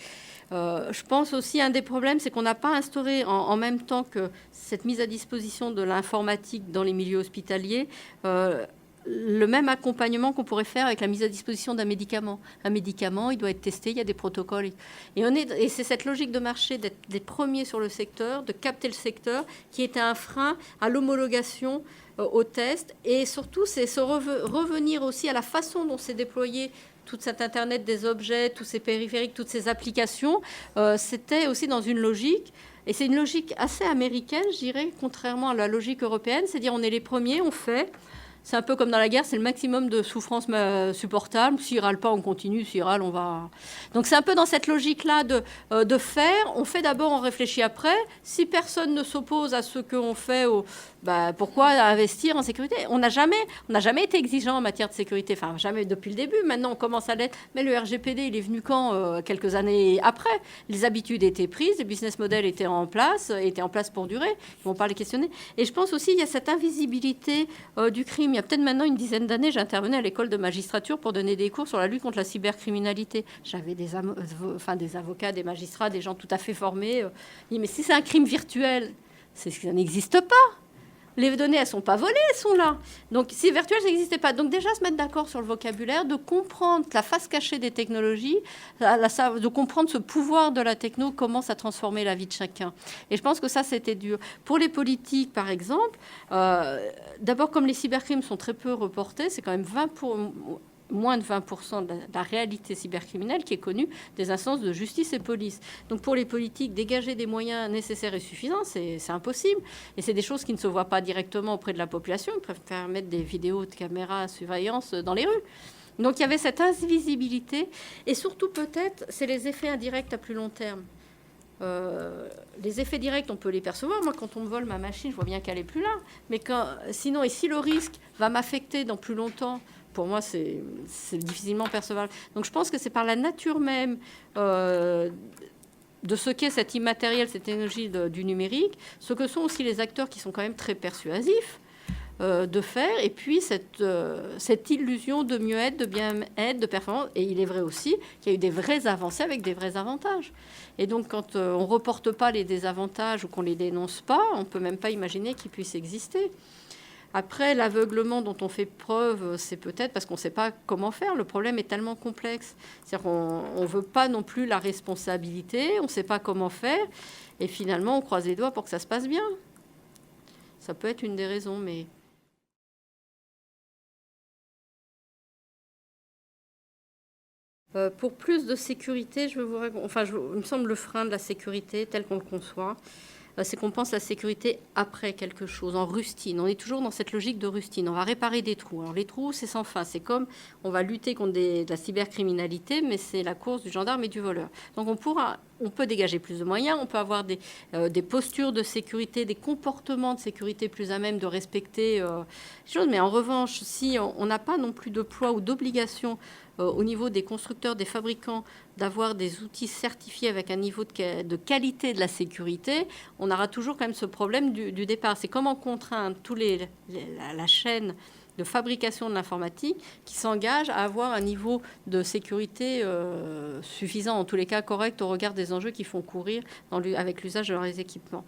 Je pense aussi un des problèmes, c'est qu'on n'a pas instauré en même temps que cette mise à disposition de l'informatique dans les milieux hospitaliers, le même accompagnement qu'on pourrait faire avec la mise à disposition d'un médicament. Un médicament, il doit être testé, il y a des protocoles. Et c'est cette logique de marché d'être des premiers sur le secteur, de capter le secteur, qui était un frein à l'homologation au test. Et surtout, c'est revenir aussi à la façon dont s'est déployé tout cet Internet des objets, tous ces périphériques, toutes ces applications. C'était aussi dans une logique, et c'est une logique assez américaine, je dirais, contrairement à la logique européenne, c'est-à-dire on est les premiers, on fait. C'est un peu comme dans la guerre, c'est le maximum de souffrance supportable. S'il râle pas, on continue. S'il râle, on va... Donc c'est un peu dans cette logique-là de faire. On fait d'abord, on réfléchit après. Si personne ne s'oppose à ce qu'on fait, pourquoi investir en sécurité ? On n'a jamais été exigeant en matière de sécurité. Enfin, jamais depuis le début. Maintenant, on commence à l'être. Mais le RGPD, il est venu quand ? Quelques années après. Les habitudes étaient prises, les business models étaient en place pour durer. Ils ne vont pas les questionner. Et je pense aussi qu'il y a cette invisibilité du crime. Il y a peut-être maintenant une dizaine d'années, j'intervenais à l'école de magistrature pour donner des cours sur la lutte contre la cybercriminalité. J'avais des avocats, des magistrats, des gens tout à fait formés. Mais si c'est un crime virtuel, ça n'existe pas. Les données, elles ne sont pas volées, elles sont là. Donc, si virtuel, ça n'existait pas. Donc, déjà, se mettre d'accord sur le vocabulaire, de comprendre la face cachée des technologies, de comprendre ce pouvoir de la techno commence à transformer la vie de chacun. Et je pense que ça, c'était dur. Pour les politiques, par exemple, d'abord, comme les cybercrimes sont très peu reportés, c'est quand même moins de 20% de la réalité cybercriminelle qui est connue des instances de justice et police. Donc pour les politiques, dégager des moyens nécessaires et suffisants, c'est impossible. Et c'est des choses qui ne se voient pas directement auprès de la population. Ils préfèrent mettre des vidéos de caméras de surveillance dans les rues. Donc il y avait cette invisibilité. Et surtout peut-être, c'est les effets indirects à plus long terme. Les effets directs, on peut les percevoir. Moi, quand on me vole ma machine, je vois bien qu'elle n'est plus là. Mais sinon, et si le risque va m'affecter dans plus longtemps, pour moi, c'est difficilement percevable. Donc je pense que c'est par la nature même de ce qu'est cet immatériel, cette énergie du numérique, ce que sont aussi les acteurs qui sont quand même très persuasifs de faire, et puis cette illusion de mieux-être, de bien-être, de performance. Et il est vrai aussi qu'il y a eu des vraies avancées avec des vrais avantages. Et donc quand on ne reporte pas les désavantages ou qu'on ne les dénonce pas, on ne peut même pas imaginer qu'ils puissent exister. Après, l'aveuglement dont on fait preuve, c'est peut-être parce qu'on ne sait pas comment faire. Le problème est tellement complexe. C'est-à-dire qu'on ne veut pas non plus la responsabilité, on ne sait pas comment faire, et finalement, on croise les doigts pour que ça se passe bien. Ça peut être une des raisons, mais... Pour plus de sécurité, il me semble le frein de la sécurité tel qu'on le conçoit, c'est qu'on pense la sécurité après quelque chose, en rustine. On est toujours dans cette logique de rustine. On va réparer des trous. Alors les trous, c'est sans fin. C'est comme on va lutter contre de la cybercriminalité, mais c'est la course du gendarme et du voleur. Donc on peut dégager plus de moyens, on peut avoir des postures de sécurité, des comportements de sécurité plus à même de respecter les choses. Mais en revanche, si on n'a pas non plus de poids ou d'obligation au niveau des constructeurs, des fabricants, d'avoir des outils certifiés avec un niveau de qualité de la sécurité, on aura toujours quand même ce problème du départ. C'est comment contraindre la chaîne de fabrication de l'informatique qui s'engage à avoir un niveau de sécurité suffisant, en tous les cas correct au regard des enjeux qui font courir avec l'usage de leurs équipements.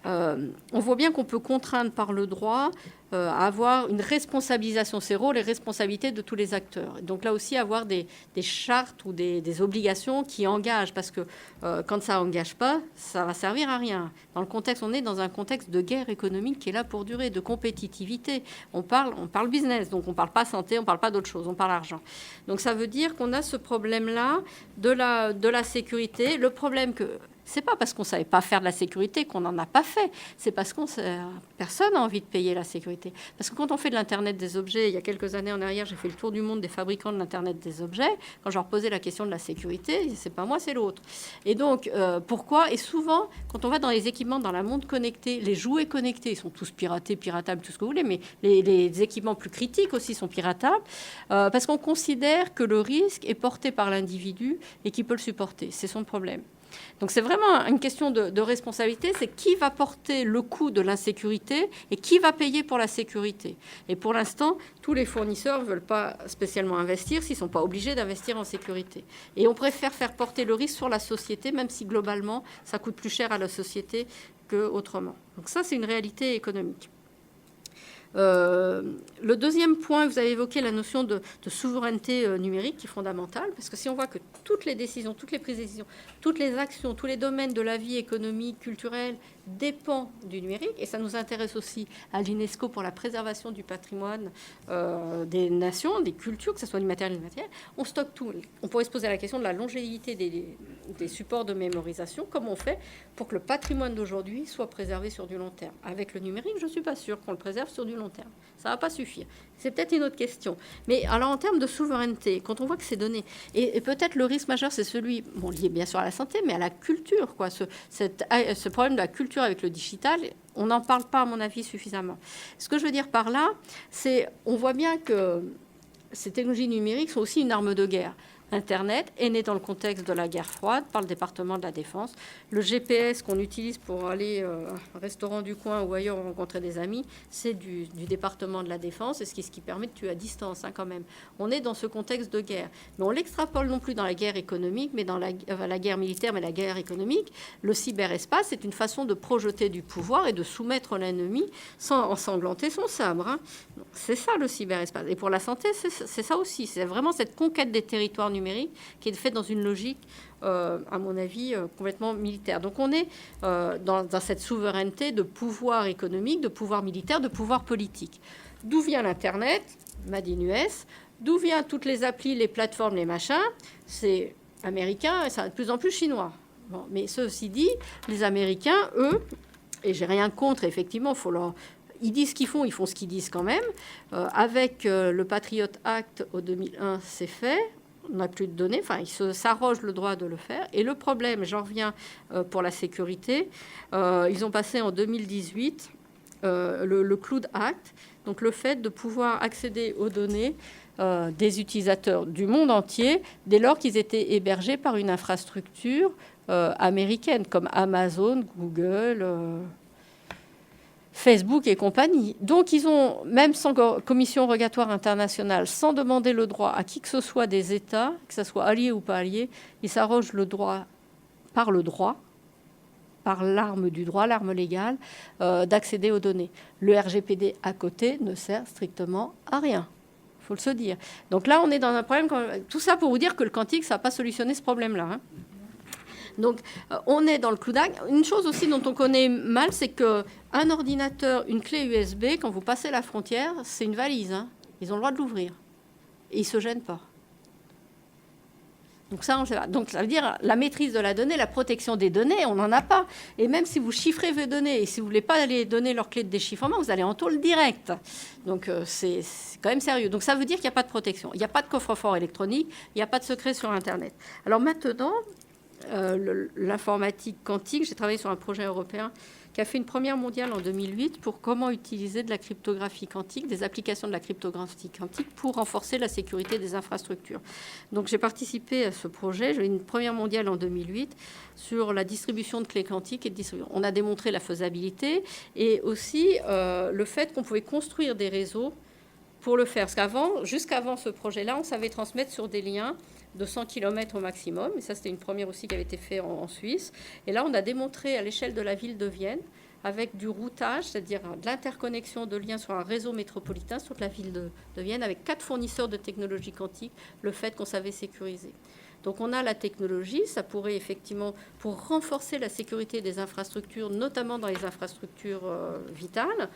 On voit bien qu'on peut contraindre par le droit à avoir une responsabilisation, ses rôles et responsabilités de tous les acteurs. Donc là aussi, avoir des chartes ou des obligations qui engagent, parce que quand ça n'engage pas, ça va servir à rien. Dans le contexte, on est dans un contexte de guerre économique qui est là pour durer, de compétitivité. On parle business, donc on ne parle pas santé, on ne parle pas d'autre chose, on parle argent. Donc ça veut dire qu'on a ce problème-là de la sécurité. Le problème que... C'est pas parce qu'on ne savait pas faire de la sécurité qu'on n'en a pas fait. C'est parce que personne n'a envie de payer la sécurité. Parce que quand on fait de l'Internet des objets, il y a quelques années en arrière, j'ai fait le tour du monde des fabricants de l'Internet des objets. Quand je leur posais la question de la sécurité, c'est pas moi, c'est l'autre. Et donc, pourquoi ? Et souvent, quand on va dans les équipements, dans la montre connectée, les jouets connectés, ils sont tous piratables, tout ce que vous voulez, mais les équipements plus critiques aussi sont piratables, parce qu'on considère que le risque est porté par l'individu et qu'il peut le supporter. C'est son problème. Donc c'est vraiment une question de responsabilité, c'est qui va porter le coût de l'insécurité et qui va payer pour la sécurité. Et pour l'instant, tous les fournisseurs ne veulent pas spécialement investir s'ils ne sont pas obligés d'investir en sécurité. Et on préfère faire porter le risque sur la société, même si globalement, ça coûte plus cher à la société qu'autrement. Donc ça, c'est une réalité économique. Le deuxième point, vous avez évoqué la notion de souveraineté numérique qui est fondamentale, parce que si on voit que toutes les décisions, toutes les prises de décision, toutes les actions, tous les domaines de la vie économique, culturelle dépendent du numérique, et ça nous intéresse aussi à l'UNESCO pour la préservation du patrimoine des nations, des cultures, que ce soit du matériel ou du immatériel, on stocke tout. On pourrait se poser la question de la longévité des supports de mémorisation, comment on fait pour que le patrimoine d'aujourd'hui soit préservé sur du long terme. Avec le numérique, je ne suis pas sûre qu'on le préserve sur du long terme. Ça ne va pas suffire. C'est peut-être une autre question. Mais alors, en termes de souveraineté, quand on voit que c'est donné, et peut-être le risque majeur, c'est celui, lié bien sûr à la santé, mais à la culture, quoi. Ce problème de la culture avec le digital, on n'en parle pas, à mon avis, suffisamment. Ce que je veux dire par là, c'est, on voit bien que ces technologies numériques sont aussi une arme de guerre. Internet est né dans le contexte de la guerre froide par le département de la Défense. Le GPS qu'on utilise pour aller à un restaurant du coin ou ailleurs rencontrer des amis, c'est du département de la Défense, et ce qui permet de tuer à distance quand même. On est dans ce contexte de guerre. Mais on l'extrapole non plus dans la guerre économique, mais dans la guerre militaire, mais la guerre économique. Le cyberespace, c'est une façon de projeter du pouvoir et de soumettre l'ennemi sans ensanglanter son sabre. Hein. C'est ça le cyberespace. Et pour la santé, c'est ça aussi. C'est vraiment cette conquête des territoires numérique qui est faite dans une logique, à mon avis, complètement militaire. Donc on est dans cette souveraineté de pouvoir économique, de pouvoir militaire, de pouvoir politique. D'où vient l'Internet, Made in US, d'où viennent toutes les applis, les plateformes, les machins, c'est américain et ça de plus en plus chinois. Bon, mais ceci dit, les Américains, eux, et j'ai rien contre, effectivement, ils disent ce qu'ils font, ils font ce qu'ils disent quand même. Avec le Patriot Act au 2001, c'est fait. On n'a plus de données, ils s'arrogent le droit de le faire. Et le problème, j'en reviens pour la sécurité, ils ont passé en 2018 le Cloud Act, donc le fait de pouvoir accéder aux données des utilisateurs du monde entier dès lors qu'ils étaient hébergés par une infrastructure américaine comme Amazon, Google, Facebook et compagnie. Donc ils ont, même sans commission rogatoire internationale, sans demander le droit à qui que ce soit des États, que ce soit allié ou pas allié, ils s'arrogent le droit, par l'arme du droit, l'arme légale, d'accéder aux données. Le RGPD à côté ne sert strictement à rien. Il faut le se dire. Donc là, on est dans un problème. Tout ça pour vous dire que le quantique, ça n'a pas solutionné ce problème-là. Hein. Donc, on est dans le Cloud Act. Une chose aussi dont on connaît mal, c'est qu'un ordinateur, une clé USB, quand vous passez la frontière, c'est une valise. Hein. Ils ont le droit de l'ouvrir. Et ils ne se gênent pas. Donc ça, on sait pas. Donc ça veut dire la maîtrise de la donnée, la protection des données, on n'en a pas. Et même si vous chiffrez vos données et si vous ne voulez pas aller donner leur clé de déchiffrement, vous allez en tôle direct. Donc c'est quand même sérieux. Donc ça veut dire qu'il n'y a pas de protection. Il n'y a pas de coffre-fort électronique, il n'y a pas de secret sur Internet. Alors maintenant, l'informatique quantique, j'ai travaillé sur un projet européen qui a fait une première mondiale en 2008 pour comment utiliser de la cryptographie quantique, des applications de la cryptographie quantique pour renforcer la sécurité des infrastructures. Donc j'ai participé à ce projet, j'ai eu une première mondiale en 2008 sur la distribution de clés quantiques et de distribution. On a démontré la faisabilité et aussi le fait qu'on pouvait construire des réseaux pour le faire. Parce qu'avant, jusqu'avant ce projet-là, on savait transmettre sur des liens de 100 km au maximum. Et ça, c'était une première aussi qui avait été faite en Suisse. Et là, on a démontré à l'échelle de la ville de Vienne, avec du routage, c'est-à-dire de l'interconnexion de liens sur un réseau métropolitain sur la ville de Vienne, avec 4 fournisseurs de technologies quantiques, le fait qu'on savait sécuriser. Donc on a la technologie, ça pourrait effectivement, pour renforcer la sécurité des infrastructures, notamment dans les infrastructures vitales.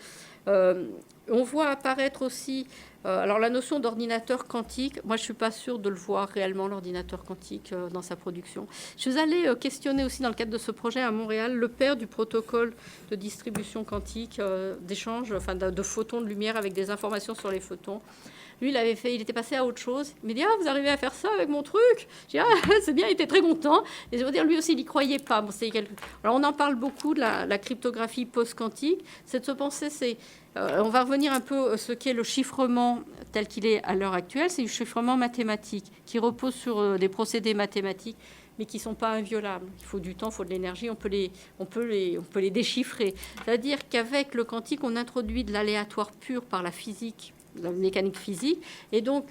On voit apparaître aussi, alors la notion d'ordinateur quantique, moi je ne suis pas sûre de le voir réellement, l'ordinateur quantique, dans sa production. Je suis allée questionner aussi dans le cadre de ce projet à Montréal le père du protocole de distribution quantique, d'échange, enfin de photons de lumière avec des informations sur les photons. Lui, il était passé à autre chose. Il m'a dit, vous arrivez à faire ça avec mon truc? J'ai dit, c'est bien, il était très content. Et je veux dire, lui aussi, il n'y croyait pas. Bon, alors, on en parle beaucoup de la cryptographie post-quantique. C'est de se penser, on va revenir un peu à ce qu'est le chiffrement tel qu'il est à l'heure actuelle. C'est du chiffrement mathématique qui repose sur des procédés mathématiques, mais qui ne sont pas inviolables. Il faut du temps, il faut de l'énergie, on peut les déchiffrer. C'est-à-dire qu'avec le quantique, on introduit de l'aléatoire pur par la physique, la mécanique physique, et donc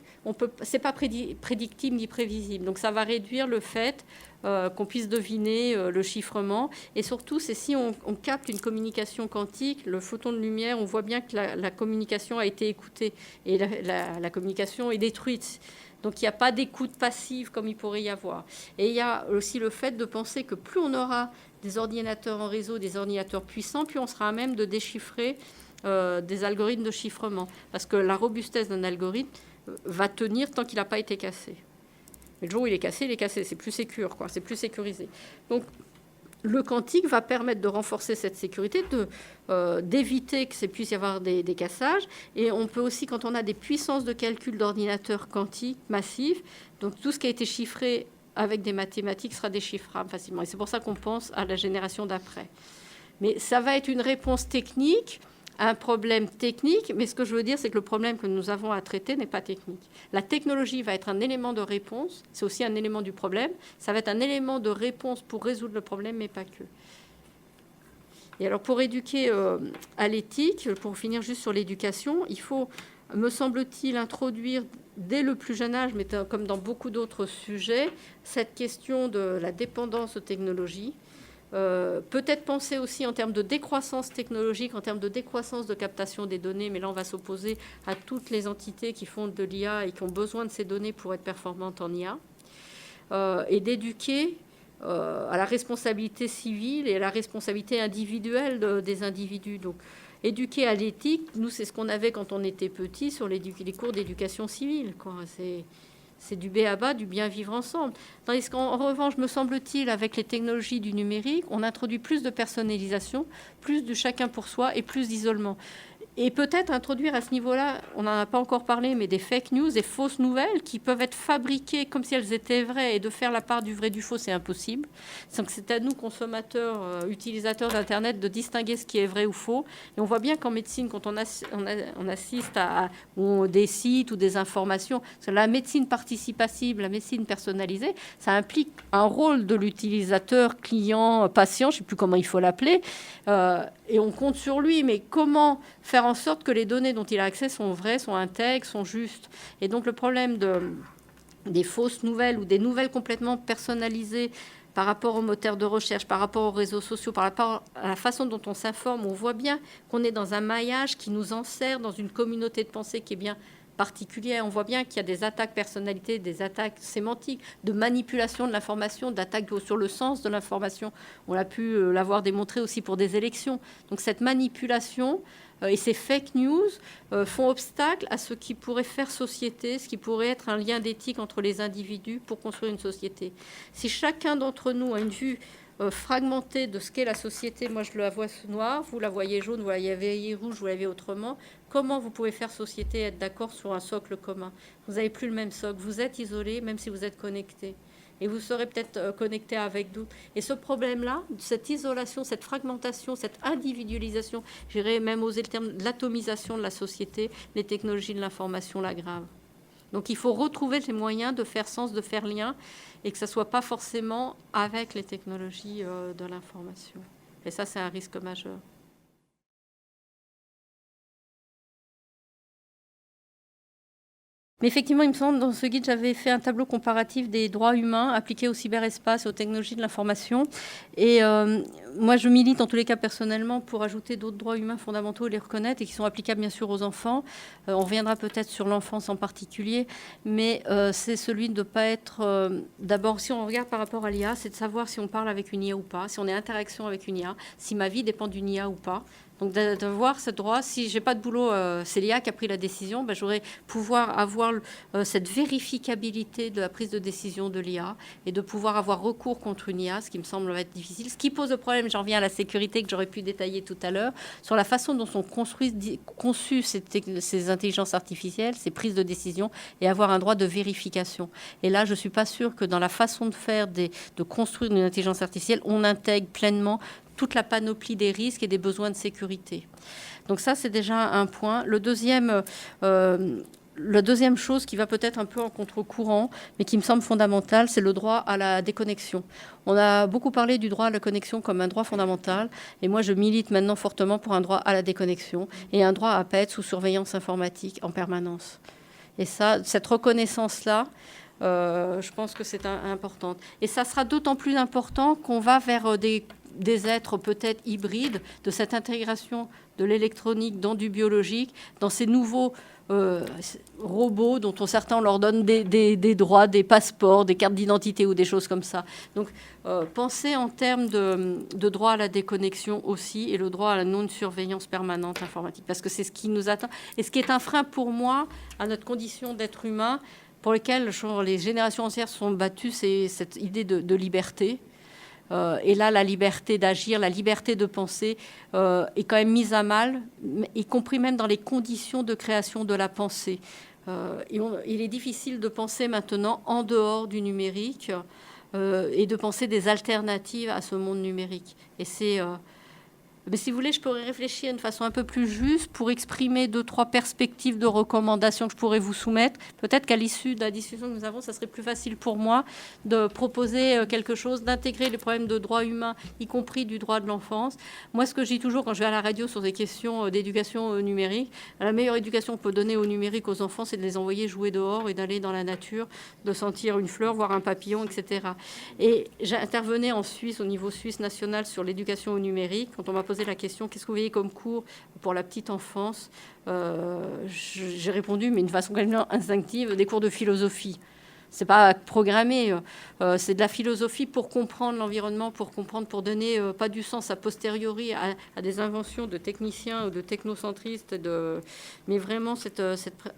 c'est pas prédictible ni prévisible. Donc ça va réduire le fait qu'on puisse deviner le chiffrement, et surtout c'est si on capte une communication quantique, le photon de lumière, on voit bien que la communication a été écoutée et la communication est détruite. Donc il n'y a pas d'écoute passive comme il pourrait y avoir. Et il y a aussi le fait de penser que plus on aura des ordinateurs en réseau, des ordinateurs puissants, plus on sera à même de déchiffrer des algorithmes de chiffrement, parce que la robustesse d'un algorithme va tenir tant qu'il n'a pas été cassé. Mais le jour où il est cassé, c'est plus sécure, c'est plus sécurisé. Donc le quantique va permettre de renforcer cette sécurité, d'éviter que puisse y avoir des cassages. Et on peut aussi, quand on a des puissances de calcul d'ordinateurs quantiques massifs, donc tout ce qui a été chiffré avec des mathématiques sera déchiffrable facilement. Et c'est pour ça qu'on pense à la génération d'après. Mais ça va être une réponse technique, un problème technique, mais ce que je veux dire, c'est que le problème que nous avons à traiter n'est pas technique. La technologie va être un élément de réponse, c'est aussi un élément du problème, ça va être un élément de réponse pour résoudre le problème, mais pas que. Et alors, pour éduquer à l'éthique, pour finir juste sur l'éducation, il faut, me semble-t-il, introduire dès le plus jeune âge, mais comme dans beaucoup d'autres sujets, cette question de la dépendance aux technologies. Peut-être penser aussi en termes de décroissance technologique, en termes de décroissance de captation des données, mais là on va s'opposer à toutes les entités qui font de l'IA et qui ont besoin de ces données pour être performantes en IA, et d'éduquer à la responsabilité civile et à la responsabilité individuelle des individus. Donc éduquer à l'éthique, nous c'est ce qu'on avait quand on était petit sur les cours d'éducation civile, c'est du b.a.-ba, du bien vivre ensemble. Tandis qu'en revanche, me semble-t-il, avec les technologies du numérique, on introduit plus de personnalisation, plus de chacun pour soi et plus d'isolement. Et peut-être introduire à ce niveau-là, on n'en a pas encore parlé, mais des fake news, des fausses nouvelles qui peuvent être fabriquées comme si elles étaient vraies, et de faire la part du vrai du faux, c'est impossible. Donc c'est à nous, consommateurs, utilisateurs d'Internet, de distinguer ce qui est vrai ou faux. Et on voit bien qu'en médecine, quand on assiste à des sites ou des informations, la médecine participative, la médecine personnalisée, ça implique un rôle de l'utilisateur, client, patient, je ne sais plus comment il faut l'appeler, et on compte sur lui, mais comment faire en sorte que les données dont il a accès sont vraies, sont intègres, sont justes. Et donc le problème des fausses nouvelles ou des nouvelles complètement personnalisées par rapport aux moteurs de recherche, par rapport aux réseaux sociaux, par rapport à la façon dont on s'informe, on voit bien qu'on est dans un maillage qui nous enserre dans une communauté de pensée qui est bien particulière. On voit bien qu'il y a des attaques personnalités, des attaques sémantiques, de manipulation de l'information, d'attaques sur le sens de l'information. On a pu l'avoir démontré aussi pour des élections. Donc cette manipulation et ces fake news font obstacle à ce qui pourrait faire société, ce qui pourrait être un lien d'éthique entre les individus pour construire une société. Si chacun d'entre nous a une vue fragmentée de ce qu'est la société, moi je la vois noire, vous la voyez jaune, vous la voyez rouge, vous la voyez autrement, comment vous pouvez faire société et être d'accord sur un socle commun? Vous n'avez plus le même socle, vous êtes isolé même si vous êtes connecté. Et vous serez peut-être connecté avec d'autres. Et ce problème-là, cette isolation, cette fragmentation, cette individualisation, j'irais même oser le terme de l'atomisation de la société, les technologies de l'information l'aggravent. Donc il faut retrouver les moyens de faire sens, de faire lien, et que ça ne soit pas forcément avec les technologies de l'information. Et ça, c'est un risque majeur. Mais effectivement, il me semble, dans ce guide, j'avais fait un tableau comparatif des droits humains appliqués au cyberespace et aux technologies de l'information. Et moi, je milite, en tous les cas personnellement, pour ajouter d'autres droits humains fondamentaux et les reconnaître, et qui sont applicables, bien sûr, aux enfants. On reviendra peut-être sur l'enfance en particulier, mais c'est celui de ne pas être... D'abord, si on regarde par rapport à l'IA, c'est de savoir si on parle avec une IA ou pas, si on est en interaction avec une IA, si ma vie dépend d'une IA ou pas. Donc de voir ce droit, si j'ai pas de boulot, c'est l'IA qui a pris la décision, ben, j'aurais pouvoir avoir cette vérificabilité de la prise de décision de l'IA et de pouvoir avoir recours contre une IA, ce qui me semble être difficile. Ce qui pose le problème, j'en viens à la sécurité que j'aurais pu détailler tout à l'heure, sur la façon dont sont conçues ces intelligences artificielles, ces prises de décision, et avoir un droit de vérification. Et là, je suis pas sûre que dans la façon de faire, de construire une intelligence artificielle, on intègre pleinement toute la panoplie des risques et des besoins de sécurité. Donc ça, c'est déjà un point. La deuxième chose qui va peut-être un peu en contre-courant, mais qui me semble fondamentale, c'est le droit à la déconnexion. On a beaucoup parlé du droit à la connexion comme un droit fondamental, et moi je milite maintenant fortement pour un droit à la déconnexion et un droit à ne pas être sous surveillance informatique en permanence. Et ça, cette reconnaissance-là, je pense que c'est important. Et ça sera d'autant plus important qu'on va vers des êtres peut-être hybrides, de cette intégration de l'électronique dans du biologique, dans ces nouveaux robots dont certains leur donnent des droits, des passeports, des cartes d'identité ou des choses comme ça. Donc penser en termes de droit à la déconnexion aussi, et le droit à la non-surveillance permanente informatique, parce que c'est ce qui nous attend et ce qui est un frein pour moi à notre condition d'être humain, pour lequel les générations entières se sont battues, c'est cette idée de liberté. Et là, la liberté d'agir, la liberté de penser est quand même mise à mal, y compris même dans les conditions de création de la pensée. Il est difficile de penser maintenant en dehors du numérique et de penser des alternatives à ce monde numérique. Et c'est... mais si vous voulez, je pourrais réfléchir d'une façon un peu plus juste pour exprimer 2-3 perspectives de recommandations que je pourrais vous soumettre. Peut-être qu'à l'issue de la discussion que nous avons, ça serait plus facile pour moi de proposer quelque chose, d'intégrer les problèmes de droits humains, y compris du droit de l'enfance. Moi, ce que je dis toujours quand je vais à la radio sur des questions d'éducation numérique, la meilleure éducation qu'on peut donner au numérique aux enfants, c'est de les envoyer jouer dehors et d'aller dans la nature, de sentir une fleur, voir un papillon, etc. Et j'intervenais en Suisse, au niveau suisse national, sur l'éducation au numérique. Quand on m'a posé la question, qu'est-ce que vous voyez comme cours pour la petite enfance, j'ai répondu, mais d'une façon quand même instinctive, des cours de philosophie. C'est pas programmé, c'est de la philosophie pour comprendre l'environnement, pour comprendre, pour donner pas du sens a posteriori à des inventions de techniciens ou de technocentristes, mais vraiment cette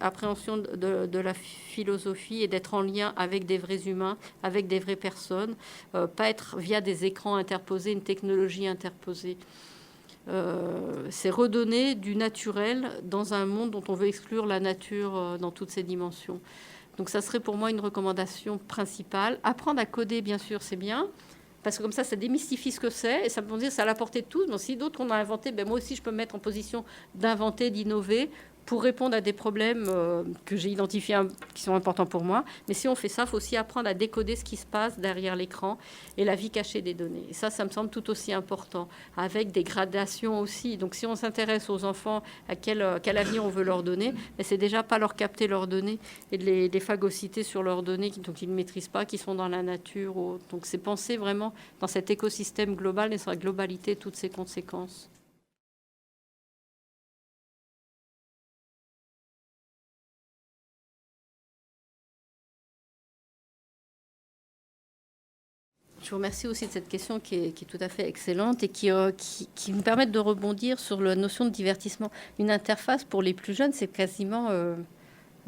appréhension de la philosophie et d'être en lien avec des vrais humains, avec des vraies personnes, pas être via des écrans interposés, une technologie interposée. c'est redonner du naturel dans un monde dont on veut exclure la nature dans toutes ses dimensions. Donc ça serait pour moi une recommandation principale. Apprendre à coder, bien sûr, c'est bien, parce que comme ça démystifie ce que c'est, et ça peut dire c'est à la portée de tous, mais si d'autres qu'on a inventé, moi aussi je peux me mettre en position d'inventer, d'innover, pour répondre à des problèmes que j'ai identifiés qui sont importants pour moi. Mais si on fait ça, il faut aussi apprendre à décoder ce qui se passe derrière l'écran et la vie cachée des données. Et ça me semble tout aussi important, avec des gradations aussi. Donc si on s'intéresse aux enfants, à quel avenir on veut leur donner, mais c'est déjà pas leur capter leurs données et de les phagocyter sur leurs données qu'ils ne maîtrisent pas, qui sont dans la nature. Donc c'est penser vraiment dans cet écosystème global et sur la globalité, toutes ses conséquences. Je vous remercie aussi de cette question qui est tout à fait excellente et qui me permet de rebondir sur la notion de divertissement. Une interface pour les plus jeunes, c'est quasiment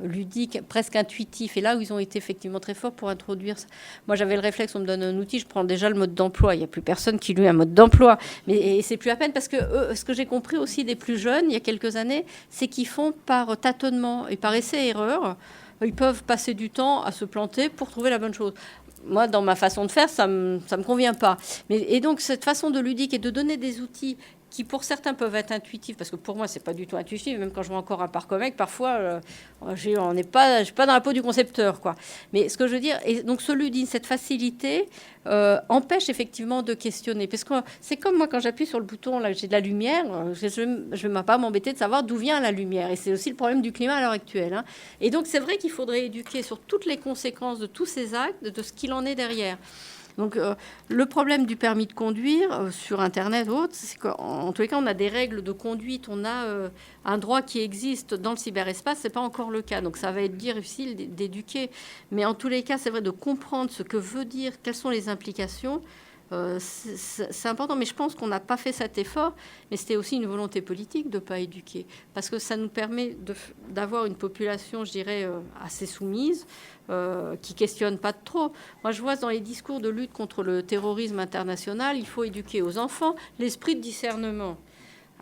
ludique, presque intuitif. Et là où ils ont été effectivement très forts pour introduire ça. Moi, j'avais le réflexe, on me donne un outil, je prends déjà le mode d'emploi. Il n'y a plus personne qui lui a un mode d'emploi. Mais c'est plus à peine parce que ce que j'ai compris aussi des plus jeunes, il y a quelques années, c'est qu'ils font par tâtonnement et par essai-erreur. Ils peuvent passer du temps à se planter pour trouver la bonne chose. Moi, dans ma façon de faire, ça me convient pas. Et donc, cette façon de ludique et de donner des outils qui, pour certains, peuvent être intuitifs, parce que pour moi, c'est pas du tout intuitif. Même quand je vois encore un Parcomec, parfois, je suis pas dans la peau du concepteur, quoi. Mais ce que je veux dire, et donc ce ludique, cette facilité, empêche effectivement de questionner. Parce que c'est comme moi, quand j'appuie sur le bouton, là, j'ai de la lumière, je ne vais pas m'embêter de savoir d'où vient la lumière. Et c'est aussi le problème du climat à l'heure actuelle, hein. Et donc, c'est vrai qu'il faudrait éduquer sur toutes les conséquences de tous ces actes, de ce qu'il en est derrière. Donc, le problème du permis de conduire sur Internet ou autre, c'est qu'en tous les cas, on a des règles de conduite, on a un droit qui existe dans le cyberespace, c'est pas encore le cas. Donc, ça va être difficile d'éduquer. Mais en tous les cas, c'est vrai de comprendre ce que veut dire, quelles sont les implications. C'est important, mais je pense qu'on n'a pas fait cet effort, mais c'était aussi une volonté politique de ne pas éduquer, parce que ça nous permet d'avoir une population, je dirais, assez soumise, qui ne questionne pas trop. Moi, je vois dans les discours de lutte contre le terrorisme international, il faut éduquer aux enfants l'esprit de discernement.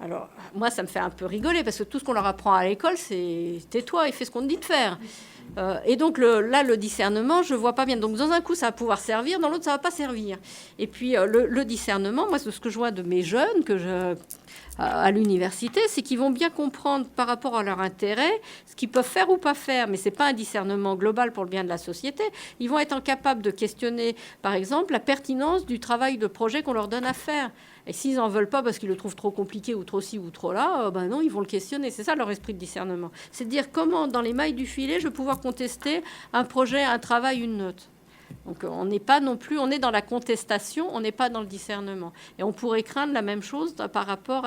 Alors, moi, ça me fait un peu rigoler, parce que tout ce qu'on leur apprend à l'école, c'est « tais-toi et fais ce qu'on te dit de faire ». Et donc, là, le discernement, je ne vois pas bien. Donc, dans un coup, ça va pouvoir servir, dans l'autre, ça ne va pas servir. Et puis, le discernement, moi, ce que je vois de mes jeunes à l'université, c'est qu'ils vont bien comprendre par rapport à leur intérêt ce qu'ils peuvent faire ou pas faire. Mais ce n'est pas un discernement global pour le bien de la société. Ils vont être incapables de questionner, par exemple, la pertinence du travail de projet qu'on leur donne à faire. Et s'ils n'en veulent pas parce qu'ils le trouvent trop compliqué ou trop ci ou trop là, ben non, ils vont le questionner. C'est ça leur esprit de discernement. C'est de dire comment, dans les mailles du filet, je vais pouvoir contester un projet, un travail, une note. Donc on n'est pas non plus, on est dans la contestation, on n'est pas dans le discernement. Et on pourrait craindre la même chose par rapport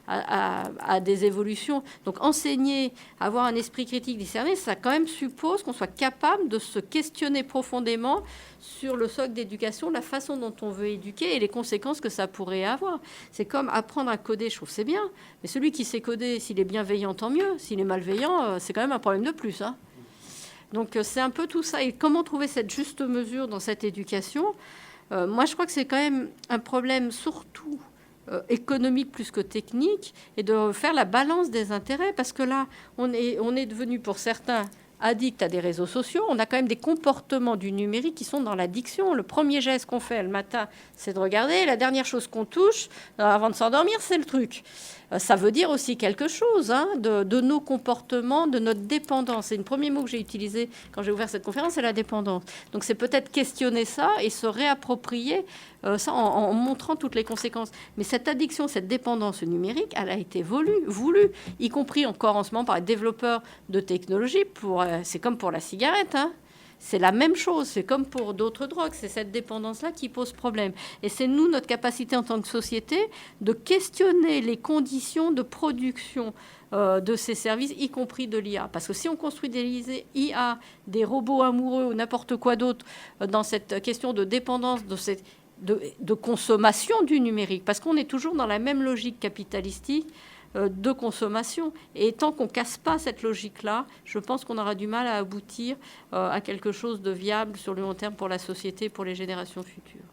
à des évolutions. Donc enseigner, avoir un esprit critique discerné, ça quand même suppose qu'on soit capable de se questionner profondément sur le socle d'éducation, la façon dont on veut éduquer et les conséquences que ça pourrait avoir. C'est comme apprendre à coder, je trouve c'est bien, mais celui qui sait coder, s'il est bienveillant, tant mieux. S'il est malveillant, c'est quand même un problème de plus, hein. Donc c'est un peu tout ça. Et comment trouver cette juste mesure dans cette éducation ? Moi, je crois que c'est quand même un problème surtout économique plus que technique, et de faire la balance des intérêts, parce que là, on est devenu pour certains addicts à des réseaux sociaux. On a quand même des comportements du numérique qui sont dans l'addiction. Le premier geste qu'on fait le matin, c'est de regarder. La dernière chose qu'on touche avant de s'endormir, c'est le truc. Ça veut dire aussi quelque chose, hein, de nos comportements, de notre dépendance. Et le premier mot que j'ai utilisé quand j'ai ouvert cette conférence, c'est la dépendance. Donc c'est peut-être questionner ça et se réapproprier ça en montrant toutes les conséquences. Mais cette addiction, cette dépendance numérique, elle a été voulue, y compris encore en ce moment par les développeurs de technologies. C'est comme pour la cigarette, hein. C'est la même chose, c'est comme pour d'autres drogues, c'est cette dépendance-là qui pose problème. Et c'est nous, notre capacité en tant que société, de questionner les conditions de production de ces services, y compris de l'IA. Parce que si on construit des IA, des robots amoureux ou n'importe quoi d'autre dans cette question de dépendance, de consommation du numérique, parce qu'on est toujours dans la même logique capitalistique, de consommation. Et tant qu'on ne casse pas cette logique-là, je pense qu'on aura du mal à aboutir à quelque chose de viable sur le long terme pour la société, pour les générations futures.